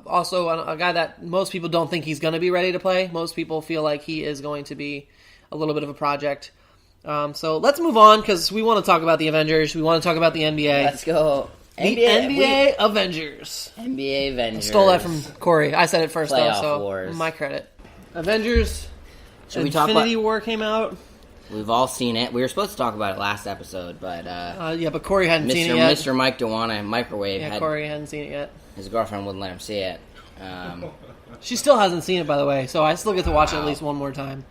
also a guy that most people don't think he's going to be ready to play. Most people feel like he is going to be a little bit of a project. So let's move on because we want to talk about the Avengers. We want to talk about the NBA. Let's go. The NBA Avengers. NBA Avengers. Stole that from Corey. I said it first, Playoff though, so wars. my credit. Avengers. Should we talk Infinity about? War came out. We've all seen it. We were supposed to talk about it last episode, but Yeah, but Corey hadn't seen it yet. Mr. Mike DeWanna microwave Yeah, had Corey hadn't seen it yet. his girlfriend wouldn't let him see it. She still hasn't seen it, by the way, so I still get to watch it at least one more time.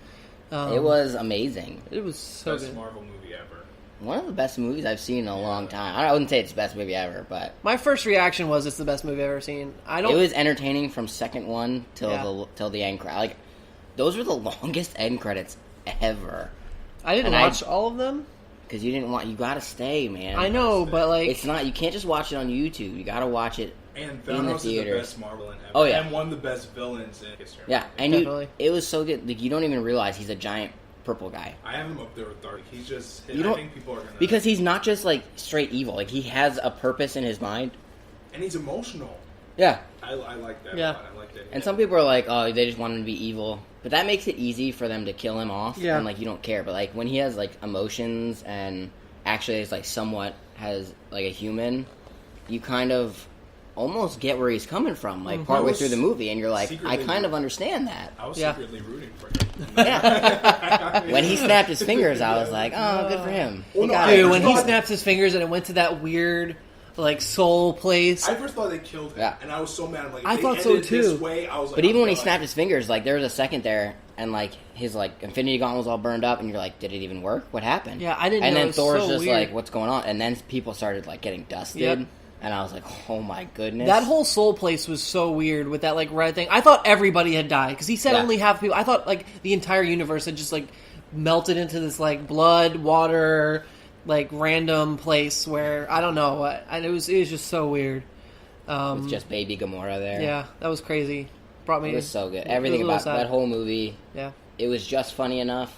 It was amazing. It was so Best good. Marvel movie ever. One of the best movies I've seen in a long time. I wouldn't say it's the best movie ever, but My first reaction was it's the best movie I've ever seen. I don't. it was entertaining from second one till Yeah. the end credit. Like those were the longest end credits ever. I didn't and I- watch all of them. Because you didn't want, you gotta stay, man. I know, but like, It's not, you can't just watch it on YouTube. You gotta watch it. And In the Thanos is the theaters. best Marvel ever. Oh, yeah. And one of the best villains in history. Yeah, and Definitely. it was so good. Like, you don't even realize he's a giant purple guy. I have him up there with Dark. He's just. You I don't- think people are gonna. Because he's not just, like, straight evil. Like, he has a purpose in his mind. And he's emotional. Yeah. I like that. Yeah. A lot. I like that. And some people are like, oh, they just want him to be evil. But that makes it easy for them to kill him off. Yeah. And, like, you don't care. But, like, when he has, like, emotions and actually is, like, somewhat has, like, a human, you kind of almost get where he's coming from, like, partway through the movie. And you're like, I secretly kind of understand that. I was Yeah. secretly rooting for him. Yeah. When he snapped his fingers, I was like, oh, good for him. He Well, no, got I it. dude, when he thought- snaps his fingers and it went to that weird, like, soul place. I first thought they killed him, Yeah. and I was so mad. I'm like, I if they thought so, ended it this too. way, I was like, But even I'm when he done. snapped his fingers, like, there was a second there, and, like, his, like, Infinity Gauntlet was all burned up, and you're like, did it even work? What happened? Yeah, I didn't And know. It then was Thor's so just weird. like, what's going on? And then people started, like, getting dusted, Yep. and I was like, oh my goodness. That whole soul place was so weird with that, like, red thing. I thought everybody had died, because he said Yeah. only half people. I thought, like, the entire universe had just, like, melted into this, like, blood, water, like, random place where, I don't know, it was just so weird. With just baby Gamora there. Yeah, that was crazy. Brought me. It was so good. it Everything was a about little sad. that whole movie, Yeah. it was just funny enough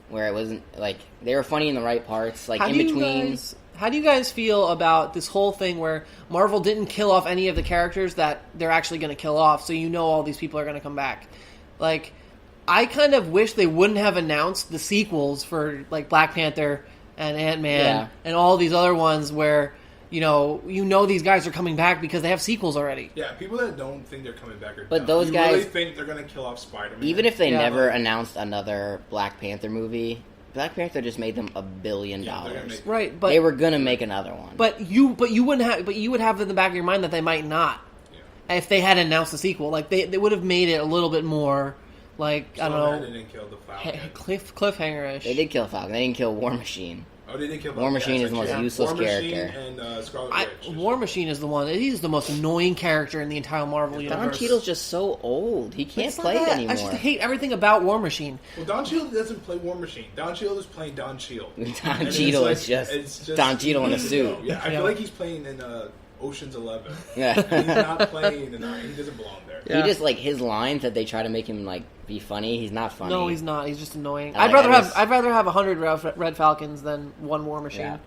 where it wasn't, like, they were funny in the right parts, like, How in do you between. guys- How do you guys feel about this whole thing where Marvel didn't kill off any of the characters that they're actually going to kill off, so you know all these people are going to come back? Like, I kind of wish they wouldn't have announced the sequels for, like, Black Panther and Ant-Man Yeah. and all these other ones where, you know these guys are coming back because they have sequels already. Yeah, people that don't think they're coming back are But dumb. those you guys- really think they're gonna kill off Spider-Man. Even if they Yeah, never but- announced another Black Panther movie, Black Panther just made them $1 billion. Yeah, they're gonna make- Right, but They were gonna make another one. you would have in the back of your mind that they might not. Yeah. If they had announced a sequel, like they would have made it a little bit more like I Somehow don't They know, didn't kill the Falcon. cliffhanger-ish. They did kill Falcon. They didn't kill War Machine. Oh, they didn't kill War Machine is the most actually, useless War Machine character. and Scarlet Witch. War Machine is the one. He's the most annoying character in the entire Marvel Don universe. Cheadle's just so old. He can't It's not play it that. anymore. I just hate everything about War Machine. Well, Don Cheadle doesn't play War Machine. Don Cheadle is playing Don Cheadle. Don And it's Cheadle like- is just it's Don Cheadle in a suit. Yeah, I Yeah. feel like he's playing in Ocean's 11. Yeah. He's not playing, and he doesn't belong there. Yeah. He just, like, his lines that they try to make him, like, be funny, he's not funny. No, he's not. He's just annoying. I I'd like- rather I have just- I'd rather have 100 Red Falcons than one War Machine. Yeah.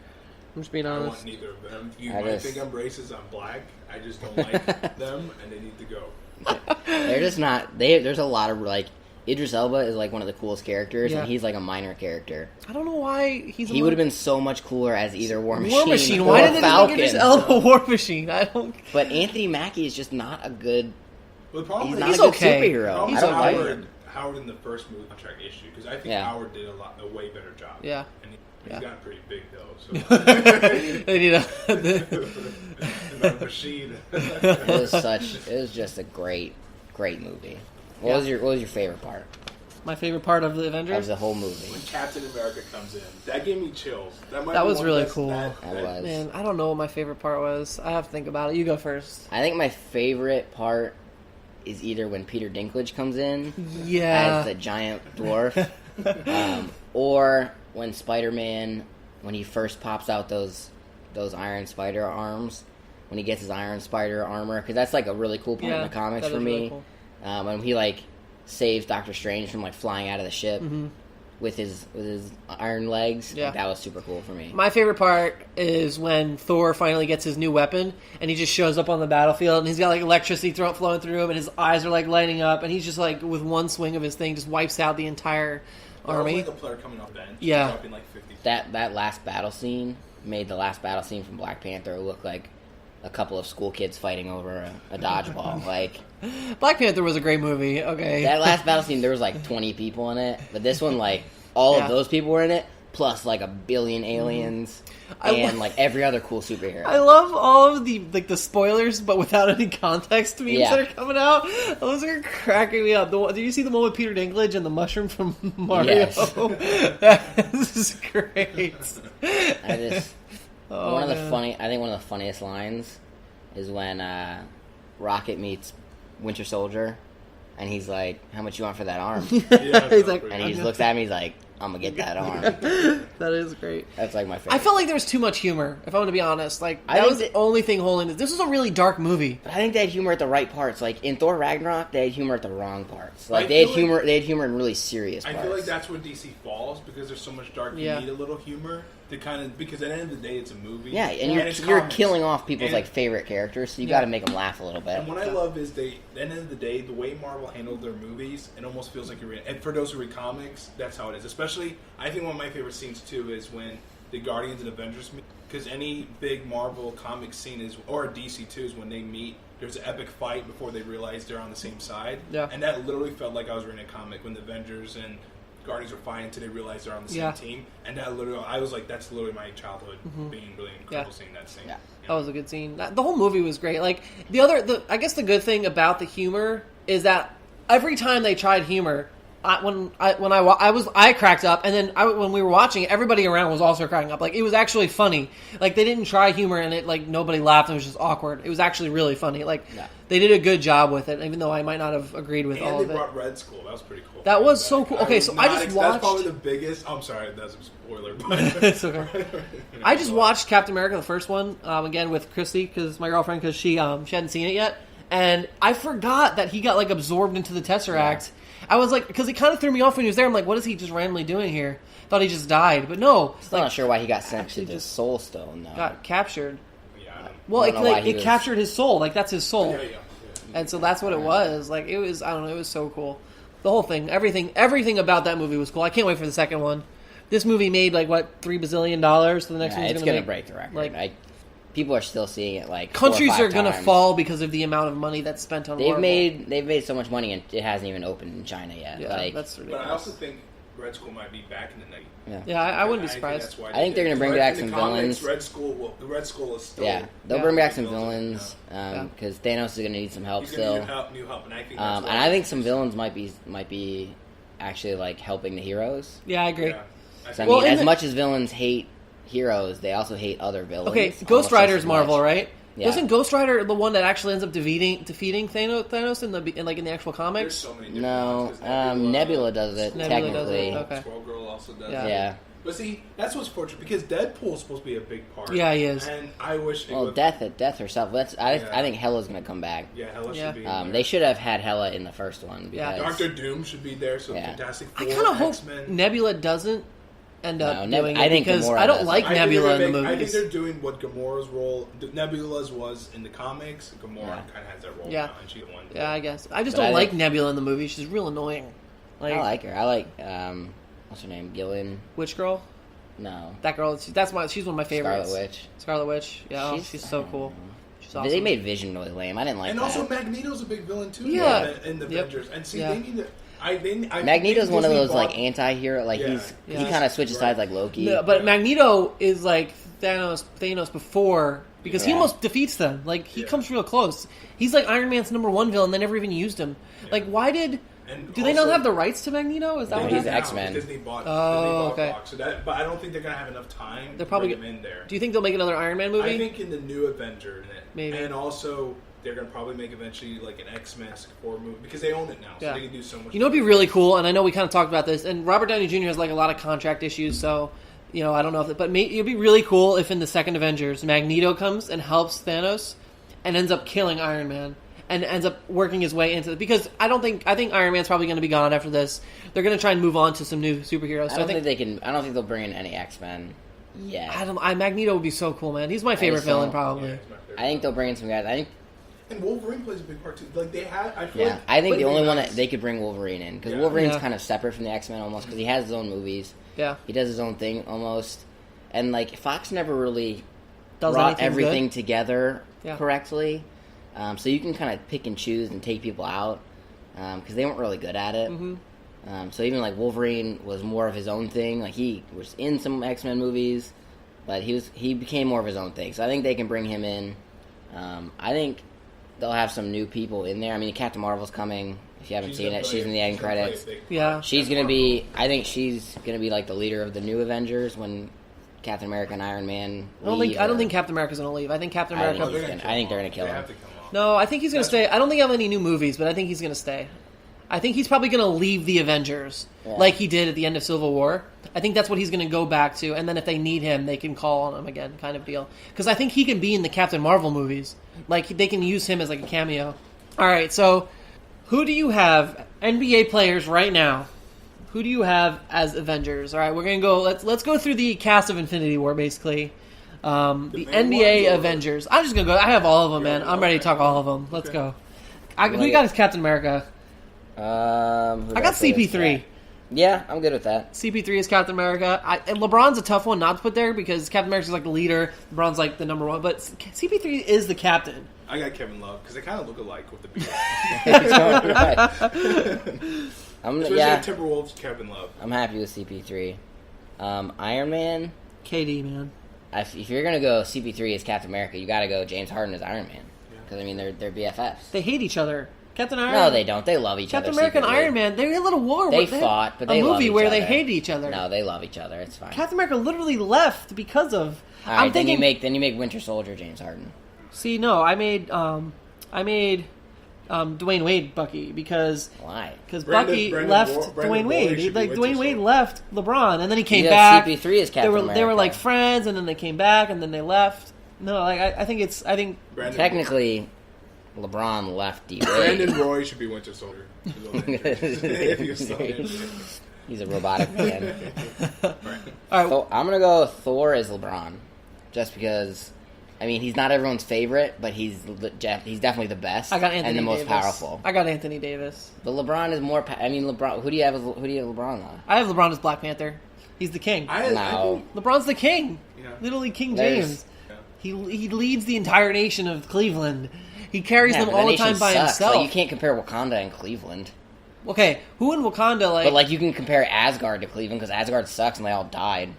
I'm just being I honest. want neither of them. You I might just- think I'm racist. I'm black. I just don't like them, and they need to go. They're just not... There's a lot of, like... Idris Elba is, like, one of the coolest characters, Yeah. and he's, like, a minor character. I don't know why He would have been so much cooler as either War Machine, War Machine. or Why did they just Falcon. make Idris Elba War Machine? I don't. But Anthony Mackie is just not a good... Well, the problem He's is not He's a good okay. superhero. He's I don't like Howard, him. Howard in the first movie contract issue because I think Yeah. Howard did a way better job. Yeah. and he's Yeah. gotten pretty big though. So They need a. the machine. It was just a great movie. What was your favorite part My favorite part of the of Avengers. the whole movie? When Captain America comes in, that gave me chills. That That was one really best- cool. That was. Man, I don't know what my favorite part was. I have to think about it. You go first. I think my favorite part is either when Peter Dinklage comes in Yeah. as the giant dwarf, or when Spider-Man, when he first pops out those Iron Spider arms, when he gets his Iron Spider armor, because that's like a really cool part in the comics that for is me. really cool. when he like saves Doctor Strange from like flying out of the ship with his iron legs. Yeah. Like, that was super cool for me. My favorite part is when Thor finally gets his new weapon, and he just shows up on the battlefield, and he's got like electricity flowing through him, and his eyes are like lighting up, and he's just like with one swing of his thing just wipes out the entire army. Like a player coming off bench, Yeah. dropping like 50. That last battle scene made the last battle scene from Black Panther look like a couple of school kids fighting over a dodgeball. Like Black Panther was a great movie. Okay, that last battle scene, there was like 20 people in it, but this one, like all Yeah. of those people were in it, plus like a billion aliens and like every other cool superhero. I love all of the spoilers, but without any context memes Yeah. that are coming out. Those are cracking me up. Did you see the one with Peter Dinklage and the mushroom from Mario? Yes. This is great. I just Oh, one of the man. I think one of the funniest lines is when Rocket meets Winter Soldier, and he's like, "How much you want for that arm?" Yeah, He's like, And he just looks at me, he's like, "I'm gonna get that arm." That is great. That's like my favorite. I felt like there was too much humor, if I'm going to be honest. Like, I that think was the that- only thing holding this. This was a really dark movie. But I think they had humor at the right parts. Like in Thor Ragnarok, they had humor at the wrong parts. Like I they had feel humor. They had humor in really serious I parts. feel like that's where DC falls because there's so much dark. Yeah. You need a little humor to kind of because at the end of the day, it's a movie. Yeah, and it's you're comics. killing off people's And- like favorite characters, so you Yeah. got to make them laugh a little bit. And what I love is at the end of the day, the way Marvel handled their movies, it almost feels like you're in. And for those who read comics, that's how it is. Especially, I think one of my favorite scenes too is when the Guardians and Avengers meet. Because any big Marvel comic scene is, or DC too, is when they meet. There's an epic fight before they realize they're on the same side. Yeah. And that literally felt like I was reading a comic when the Avengers and Guardians were fighting until they realized they're on the same Yeah. team. And that literally, I was like, that's literally my childhood being really incredible Yeah. seeing that scene. Yeah. That was a good scene. The whole movie was great. Like, I guess the good thing about the humor is that every time they tried humor, I cracked up, and then when we were watching it, everybody around was also cracking up. Like, it was actually funny. Like, they didn't try humor and it like nobody laughed and it was just awkward. It was actually really funny. Like, Yeah. they did a good job with it, even though I might not have agreed with And all they of it. brought Red Skull. That was pretty cool. That was so cool. Okay, so I just That's watched- probably the biggest. I'm sorry, that's a spoiler. But It's okay. I just watched Captain America, the first one, again with Christy, because my girlfriend, because she hadn't seen it yet, and I forgot that he got like absorbed into the Tesseract. I was like, because it kind of threw me off when he was there. I'm like, what is he just randomly doing here? Thought he just died, but no, Still not sure why he got sent to the just Soul Stone though. got captured. Yeah, I don't- Well, I it don't know why like he it was- captured his soul. Like that's his soul, yeah. and so that's what it was. Like it was, I don't know, it was so cool. The whole thing, everything about that movie was cool. I can't wait for the second one. This movie made like what $3 bazillion. So the next Yeah, one's it's gonna gonna make, break the record. like- People are still seeing it. Like Countries 4 or are 5 gonna times. fall because of the amount of money that's spent on Marvel. They've made so much money and it hasn't even opened in China yet. Yeah, like that's But ridiculous. I also think Red Skull might be back in the night. Yeah, I wouldn't be think surprised. that's why I think they they're did gonna it. bring back In some the comics, villains. The Red Skull is still. Yeah, they'll Yeah. bring back some Building, villains Yeah. because Thanos is gonna need some help He's still. gonna need new help, and I think. And That's why I think some villains might be actually like helping the heroes. Yeah, I agree. Yeah. I 'Cause, I think- Well, mean, in as the- much as villains hate heroes, they also hate other villains. Okay, almost Ghost just Rider's as much. Marvel, right? Yeah. Isn't Ghost Rider the one that actually ends up defeating Thanos in the actual There's comics? so many different No, ones, 'cause Nebula does it Nebula does it, technically. okay. Squirrel Girl also does. Yeah. it. Yeah. But see, that's what's fortunate because Deadpool's supposed to be a big part. Yeah, he is. And I wish. It Well, would, Death herself. I Yeah. think Hela's gonna come back. Yeah, Hela Yeah. should be. In there. They should have had Hela in the first one Yeah. because Doctor Doom should be there. So Yeah. Fantastic I Four, kind of hope X-Men. Nebula doesn't end up No, doing I it think because Gamora I don't does. like I think Nebula they're in the gonna make- I think movies. they're doing what Gamora's role, Nebula's was in the comics. Gamora Yeah. kind of has that role Yeah. now, and she's the one. Yeah, I guess. I just But don't I like think- Nebula in the movie. She's real annoying. I like her. I like what's her name? Gillian? Witch Girl? No, That girl, she's one of my favorites. Scarlet Witch. Scarlet Witch. Yeah, she's so cool. She's awesome. They made Vision really lame. I didn't like And that. also Magneto's a big villain too. Yeah. In the Yep. Avengers, and see, Yeah. they need to. I Magneto's think one of Disney those like bought- anti-hero. Like Yeah. he Yeah. kind of switches Right. sides like Loki. No, but Magneto is like Thanos before because he Yeah. almost defeats them. Like he Yeah. comes real close. He's like Iron Man's #1 villain. They never even used him. Like why did? And Do they not also- have the rights to Magneto? Is that No, what he's happened? X-Men. Disney bought. Oh, Disney bought okay. Fox, so that, but I don't think they're gonna have enough time. They're to probably bring him in there. Do you think they'll make another Iron Man movie? I think in the new Avenger in it, Maybe. and also they're gonna probably make eventually like an X-Men '4 movie because they own it now, so Yeah. they can do so much. You know, it'd be really cool, and I know we kind of talked about this. And Robert Downey Jr. has like a lot of contract issues, so I don't know if, but it'd be really cool if in the second Avengers, Magneto comes and helps Thanos, and ends up killing Iron Man, and ends up working his way into it. Because I think Iron Man's probably going to be gone after this. They're going to try and move on to some new superheroes. I don't think they can. I don't think they'll bring in any X-Men yet. Magneto would be so cool, man. He's my favorite villain, probably. Yeah, he's my favorite. I think they'll bring in some guys. And Wolverine plays a big part too. Like they have, I feel Yeah, like I think the only one nice. that they could bring Wolverine in, because Yeah. Wolverine's Yeah. kind of separate from the X-Men almost, because he has his own movies. Yeah. He does his own thing almost, and like Fox never really Does brought anything everything good? together Yeah. correctly. So you can kind of pick and choose and take people out because they weren't really good at it. Mm-hmm. So even like Wolverine was more of his own thing. Like he was in some X-Men movies, but he became more of his own thing. So I think they can bring him in. I think they'll have some new people in there. I mean, Captain Marvel's coming. If you haven't seen it, she's in the end credits. Yeah. She's gonna be. I think she's gonna be like the leader of the new Avengers when Captain America and Iron Man. I don't think Captain America's going to leave. I think Captain I America... think they're gonna kill They him. have to come off. No, I think he's going to stay. I don't think he'll have any new movies, but I think he's going to stay. I think he's probably going to leave the Avengers Yeah. like he did at the end of Civil War. I think that's what he's going to go back to, and then if they need him, they can call on him again, kind of deal. Because I think he can be in the Captain Marvel movies. Like, they can use him as like a cameo. All right, so who do you have, NBA players right now, who do you have as Avengers? All right, we're going to go, let's go through the cast of Infinity War, basically. The main NBA ones, or- Avengers. I'm just going to go. I have all of them, man. I'm ready to talk all of them. Let's go. Who you got as Captain America? I I got CP3. Yeah, I'm good with that. CP3 is Captain America. And LeBron's a tough one not to put there because Captain America's like the leader. LeBron's like the number one. But CP3 is the captain. I got Kevin Love because they kind of look alike with the beard. Especially Timberwolves, Kevin Love. I'm happy with CP3. Iron Man. KD, man. If you're gonna go CP3 as Captain America, you gotta go James Harden as Iron Man. Because I mean they're BFFs. They hate each other. Captain Iron. No, they don't. They love each Captain other. America and secretly. Iron Man. They had a little war. They fought, but they a love movie each where they other. hated each other. No, they love each other. It's fine. Captain America literally left because of. All right, I'm thinking. then you make Winter Soldier James Harden. See, no, I made Dwayne Wade Bucky because Why? Bucky left Brandon Dwayne Boy Wade. should be Like Winter Dwayne Wade Soldier. left LeBron, and then he came You back. got CP3 as Captain They were like America. friends, and then they came back, and then they left. No, like I think Brandon Technically, LeBron left D Wade. Brandon Roy should be Winter Soldier. If he was still there. He's a robotic man. all right. So I'm gonna go Thor as LeBron, just because. I mean, he's not everyone's favorite, but he's definitely the best I got Anthony and the most Davis. powerful. I got Anthony Davis. But LeBron is more. I mean, LeBron. Who do you have LeBron on? I have LeBron as Black Panther. He's the king. No. LeBron's the king. Yeah. Literally King There's- James. He leads the entire nation of Cleveland. He carries Yeah, them but all the nation time by sucks. himself. Like, you can't compare Wakanda and Cleveland. Okay, who in Wakanda But like you can compare Asgard to Cleveland because Asgard sucks and they all died.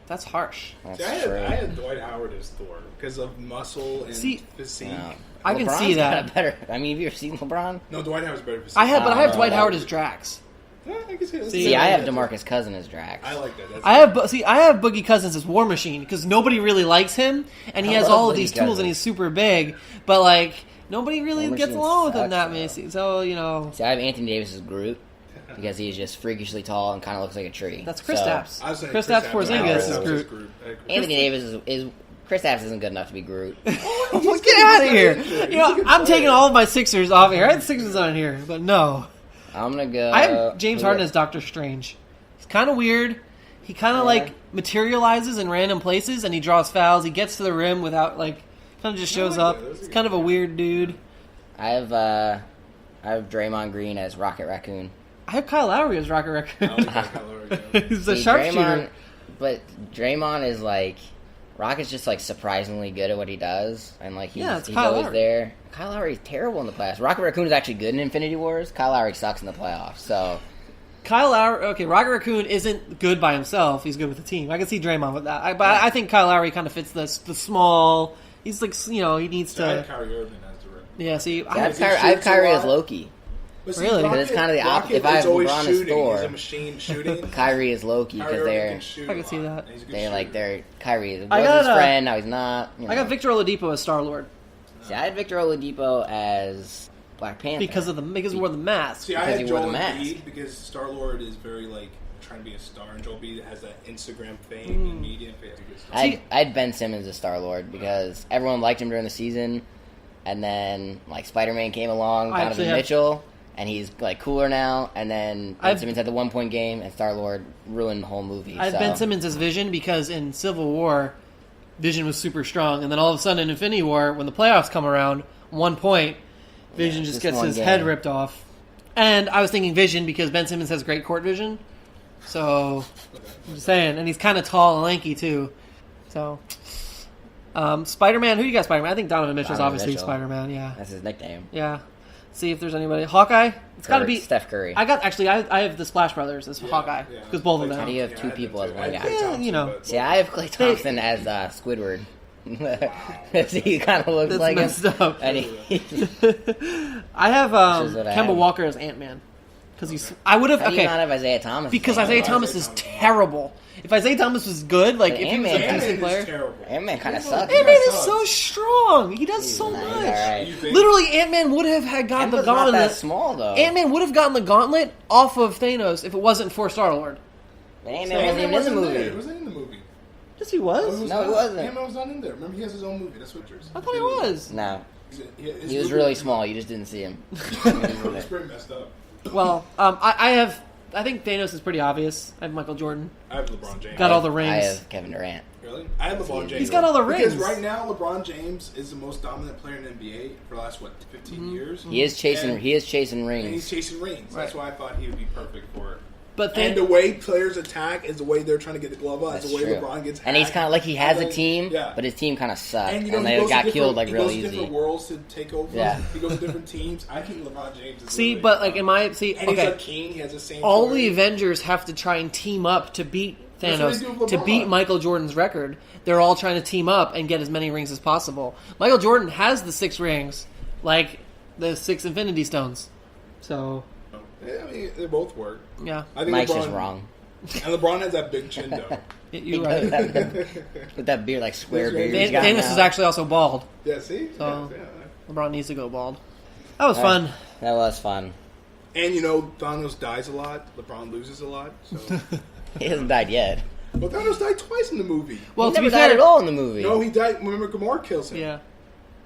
that's harsh. That's See, true. I had Dwight Howard as Thor because of muscle and See- physique. No. I can LeBron's see got that. a better. I mean, have you ever seen LeBron? No, Dwight Howard's better physique. I have Oh, Dwight no. Howard as Drax. Yeah, I can see that. See, I have DeMarcus Cousin as Drax. I like that. That's I have Boogie Cousins as War Machine because nobody really likes him, and he I has love all of Boogie these tools, Cousins. and he's super big. But like nobody really War gets Machine along with him sucks, that though. Macy. So See, I have Anthony Davis as Groot because he's just freakishly tall and kind of looks like a tree. that's Chris So, Stapps. I was saying Chris Stapps Porzingis Porzingis is Groot. Anthony Davis is Chris Stapps isn't good enough to be Groot. Well, get out of here! You know, I'm taking all of my Sixers off here. I had Sixers on here, but no. I'm gonna go. I have James who- Harden as Doctor Strange. He's kind of weird. He kind of like materializes in random places, and he draws fouls. He gets to the rim without like, kind of just shows like up. that. Those are It's kind of a weird dude. I have Draymond Green as Rocket Raccoon. I have Kyle Lowry as Rocket Raccoon. He's a See, sharpshooter. But Draymond is like Rocket's just like surprisingly good at what he does, and like he's Yeah, it's he's Kyle always Lowry. there. Kyle Lowry's terrible in the playoffs. Rocket Raccoon is actually good in Infinity Wars. Kyle Lowry sucks in the playoffs. So Kyle Lowry, okay, Rocket Raccoon isn't good by himself. He's good with the team. I can see Draymond with that. But I think Kyle Lowry kind of fits the small. He's like, he needs I had to. Kyrie Irving as the rim. Yeah, see, I have, he I have shoots a Kyrie lot. as Loki. But Really? But it's kinda the opposite. Rocket If I have is always LeBron as shooting. Thor, He's a machine shooting. Kyrie is Loki Kyrie because Irving they're can shoot I can a see lot, that. and he's a good they like shooter. they're Kyrie was I got, his friend. Now he's not. You know. I got Victor Oladipo as Star Lord See, I had Victor Oladipo as Black Panther because he wore the mask. See, I because had he wore Joel the mask. Embiid because Star Lord is very like trying to be a star, and Joel Embiid has that Instagram fame and media fame. I had Ben Simmons as Star Lord because everyone liked him during the season, and then like Spider-Man came along, I actually Donovan have- Mitchell, and he's like cooler now. And then Ben I've- Simmons had the 1-point game, and Star-Lord ruined the whole movie. I have so. Ben Simmons as Vision because in Civil War, Vision was super strong, and then all of a sudden in Infinity War, when the playoffs come around, 1 point, Vision just just gets one his game. head ripped off. And I was thinking Vision because Ben Simmons has great court vision. So, I'm just saying. And he's kind of tall and lanky, too. So, Spider-Man. Who you got, Spider-Man? I think Donovan Mitchell's Donovan obviously Mitchell. Spider-Man, yeah. That's his nickname. Yeah. See if there's anybody. Hawkeye? It's got to Or be... Steph Curry. I have the Splash Brothers as Hawkeye. Because both of Klay them. How do you have Yeah, two I people did as too. one I guy? did Yeah, Thompson, you know. but- See, I have Klay Thompson as Squidward. He kind of looks That's like him. messed up. And he, I have Which is what I Kemba have. Walker as Ant-Man. Because he's... I would have... how do you Okay. not have Isaiah Thomas? Because as Isaiah Ant-Man? Thomas is terrible. If Isaiah Thomas was good, like But if he was a Ant-Man- decent Ant-Man is player, terrible. Ant-Man kind of sucks. Ant-Man is sucks. so strong. He does so Nah, he's much. alright. You think- Literally, Ant-Man would have had gotten the Kemba's not that gauntlet. small though. Ant-Man would have gotten the gauntlet off of Thanos if it wasn't for Star-Lord. But Ant-Man wasn't even in the wasn't there. movie. It wasn't in the movie. Yes, he was. No, he wasn't. Ant-Man was not in there. Remember, he has his own movie. That's what yours. I thought he was. No, His he was movie- really small. You just didn't see him. It's pretty messed up. Well, I think Thanos is pretty obvious. I have Michael Jordan. I have LeBron James. Got all the I rings. have Kevin Durant. Really? I have LeBron James. He's got all the Because rings. right now, LeBron James is the most dominant player in the NBA for the last, 15 Mm-hmm. years? He is chasing. And- He is chasing And he's rings. chasing rings. That's why I thought he would be perfect for it. But And the way players attack is the way they're trying to get the glove out. It's That's the way true. LeBron gets And he's hacked. kind of like he has And a then- team, yeah. but his team kind of sucked, And, and, he they goes to got different- killed like he real goes to easy. different worlds to take over. Yeah. He goes to different teams. I think LeBron James is see, really- but like and he's okay. a king. He has the same. All story. the Avengers have to try and team up to beat That's what Thanos, they do with to LeBron. beat Michael Jordan's record. They're all trying to team up and get as many rings as possible. Michael Jordan has the 6 rings, like the 6 Infinity Stones. So, Yeah, I mean, they both work. yeah, I think Mike's LeBron, just wrong. And LeBron has that big chin though. you're right. With that beard, like square That's right. beard. he's got Thanos now. is actually also bald. Yeah, see. So- Yeah. LeBron needs to go bald. That was fun. That was fun. And you know, Thanos dies a lot. LeBron loses a lot. So. He hasn't died yet. Well, Thanos died twice in the movie. Well, He to never be died fair, at all in the movie. No, he died. Remember, Gamora kills him. yeah.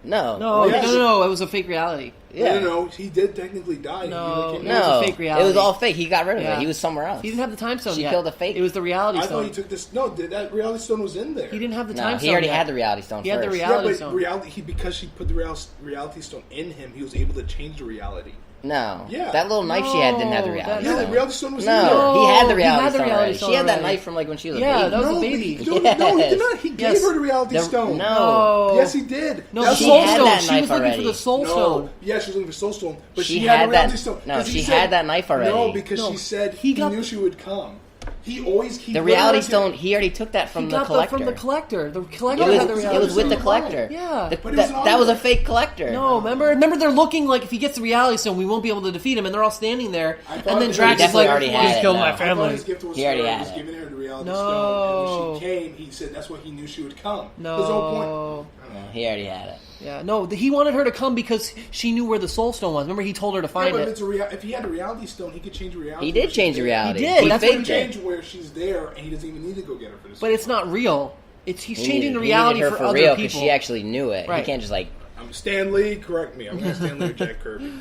No. No, Yes. no, it was a fake reality. Yeah. No, he did technically die. No, He came no. out. It was No. a fake It reality. was all fake. He got rid of Yeah. it. He was somewhere else. He didn't have the time stone She yet. killed a fake. It was the reality I stone. thought he took this. No, that reality stone was in there. He didn't have the No, time he stone already yet. had the reality stone He had the first. reality Yeah, but stone. reality. Because she put the reality stone in him, he was able to change the reality. No. Yeah. That little knife she had didn't have the No, reality Yeah, stone. the reality stone was in there. No, he had the reality he had the stone reality already. stone She had that already. knife from like when she was a Yeah, baby. that was a No, baby. No, he did not. He Yes. gave her the reality The- stone. no. Yes, he did. No, That's the she soul had stone. that She knife was looking for already. the soul No, stone. yeah, she was looking for Soul Stone, but She she had had the reality that- stone. no, 'Cause he she said- had that knife already. No, because No, she said he he got knew the- she would come. He always The reality stone, he already took that from He the got collector. that from the collector. The collector It had the was, reality it was with the stone. collector. Yeah. The- But it was that, an that was a armor. fake collector. No, remember they're looking like if he gets the reality stone, we won't be able to defeat him, and they're all standing there, I and thought then he Drax is definitely like, already had "Please it, kill no. my I thought family." his gift was He already her. had He was it. giving her the reality No. stone, and when she came, he said that's what he knew she would come. There's no point. No. No, he already had it. Yeah, no, he wanted her to come because she knew where the soul stone was. Remember, he told her to Yeah, find but it. if he had a reality stone, he could change the reality. He where did she's change the there. reality. He did, He that's He what can faked it. change where she's there, and he doesn't even need to go get her for this. But it's not real. He's He changing needed- the he reality needed her for for other real people. because she actually knew it. Right. He can't just like I'm Stan Lee. Correct me. I'm going Stan Lee or Jack Kirby.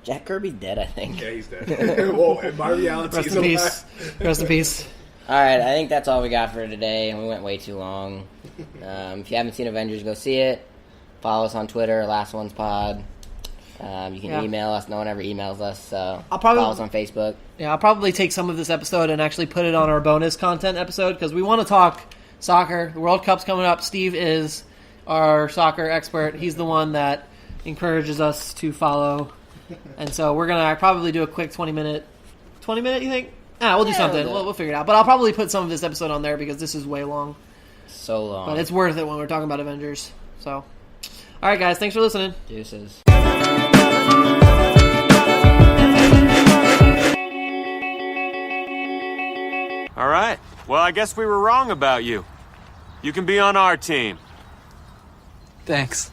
Jack Kirby's dead. I think. Yeah, he's dead. Well, in my reality, Rest he's in alive. peace. Rest in peace. All right, I think that's all we got for today. We went way too long. If you haven't seen Avengers, go see it. Follow us on Twitter, Last Ones Pod. You can Yeah. email us. No one ever emails us, so I'll probably- follow us on Facebook. Yeah, I'll probably take some of this episode and actually put it on our bonus content episode because we want to talk soccer. The World Cup's coming up. Steve is our soccer expert. He's the one that encourages us to follow. And so we're going to probably do a quick 20-minute. 20-minute, you think? We'll do Yeah, something. we'll do it. We'll figure it out. But I'll probably put some of this episode on there because this is way long. So long. But it's worth it when we're talking about Avengers. So, all right, guys. Thanks for listening. Deuces. All right. Well, I guess we were wrong about you. You can be on our team. Thanks.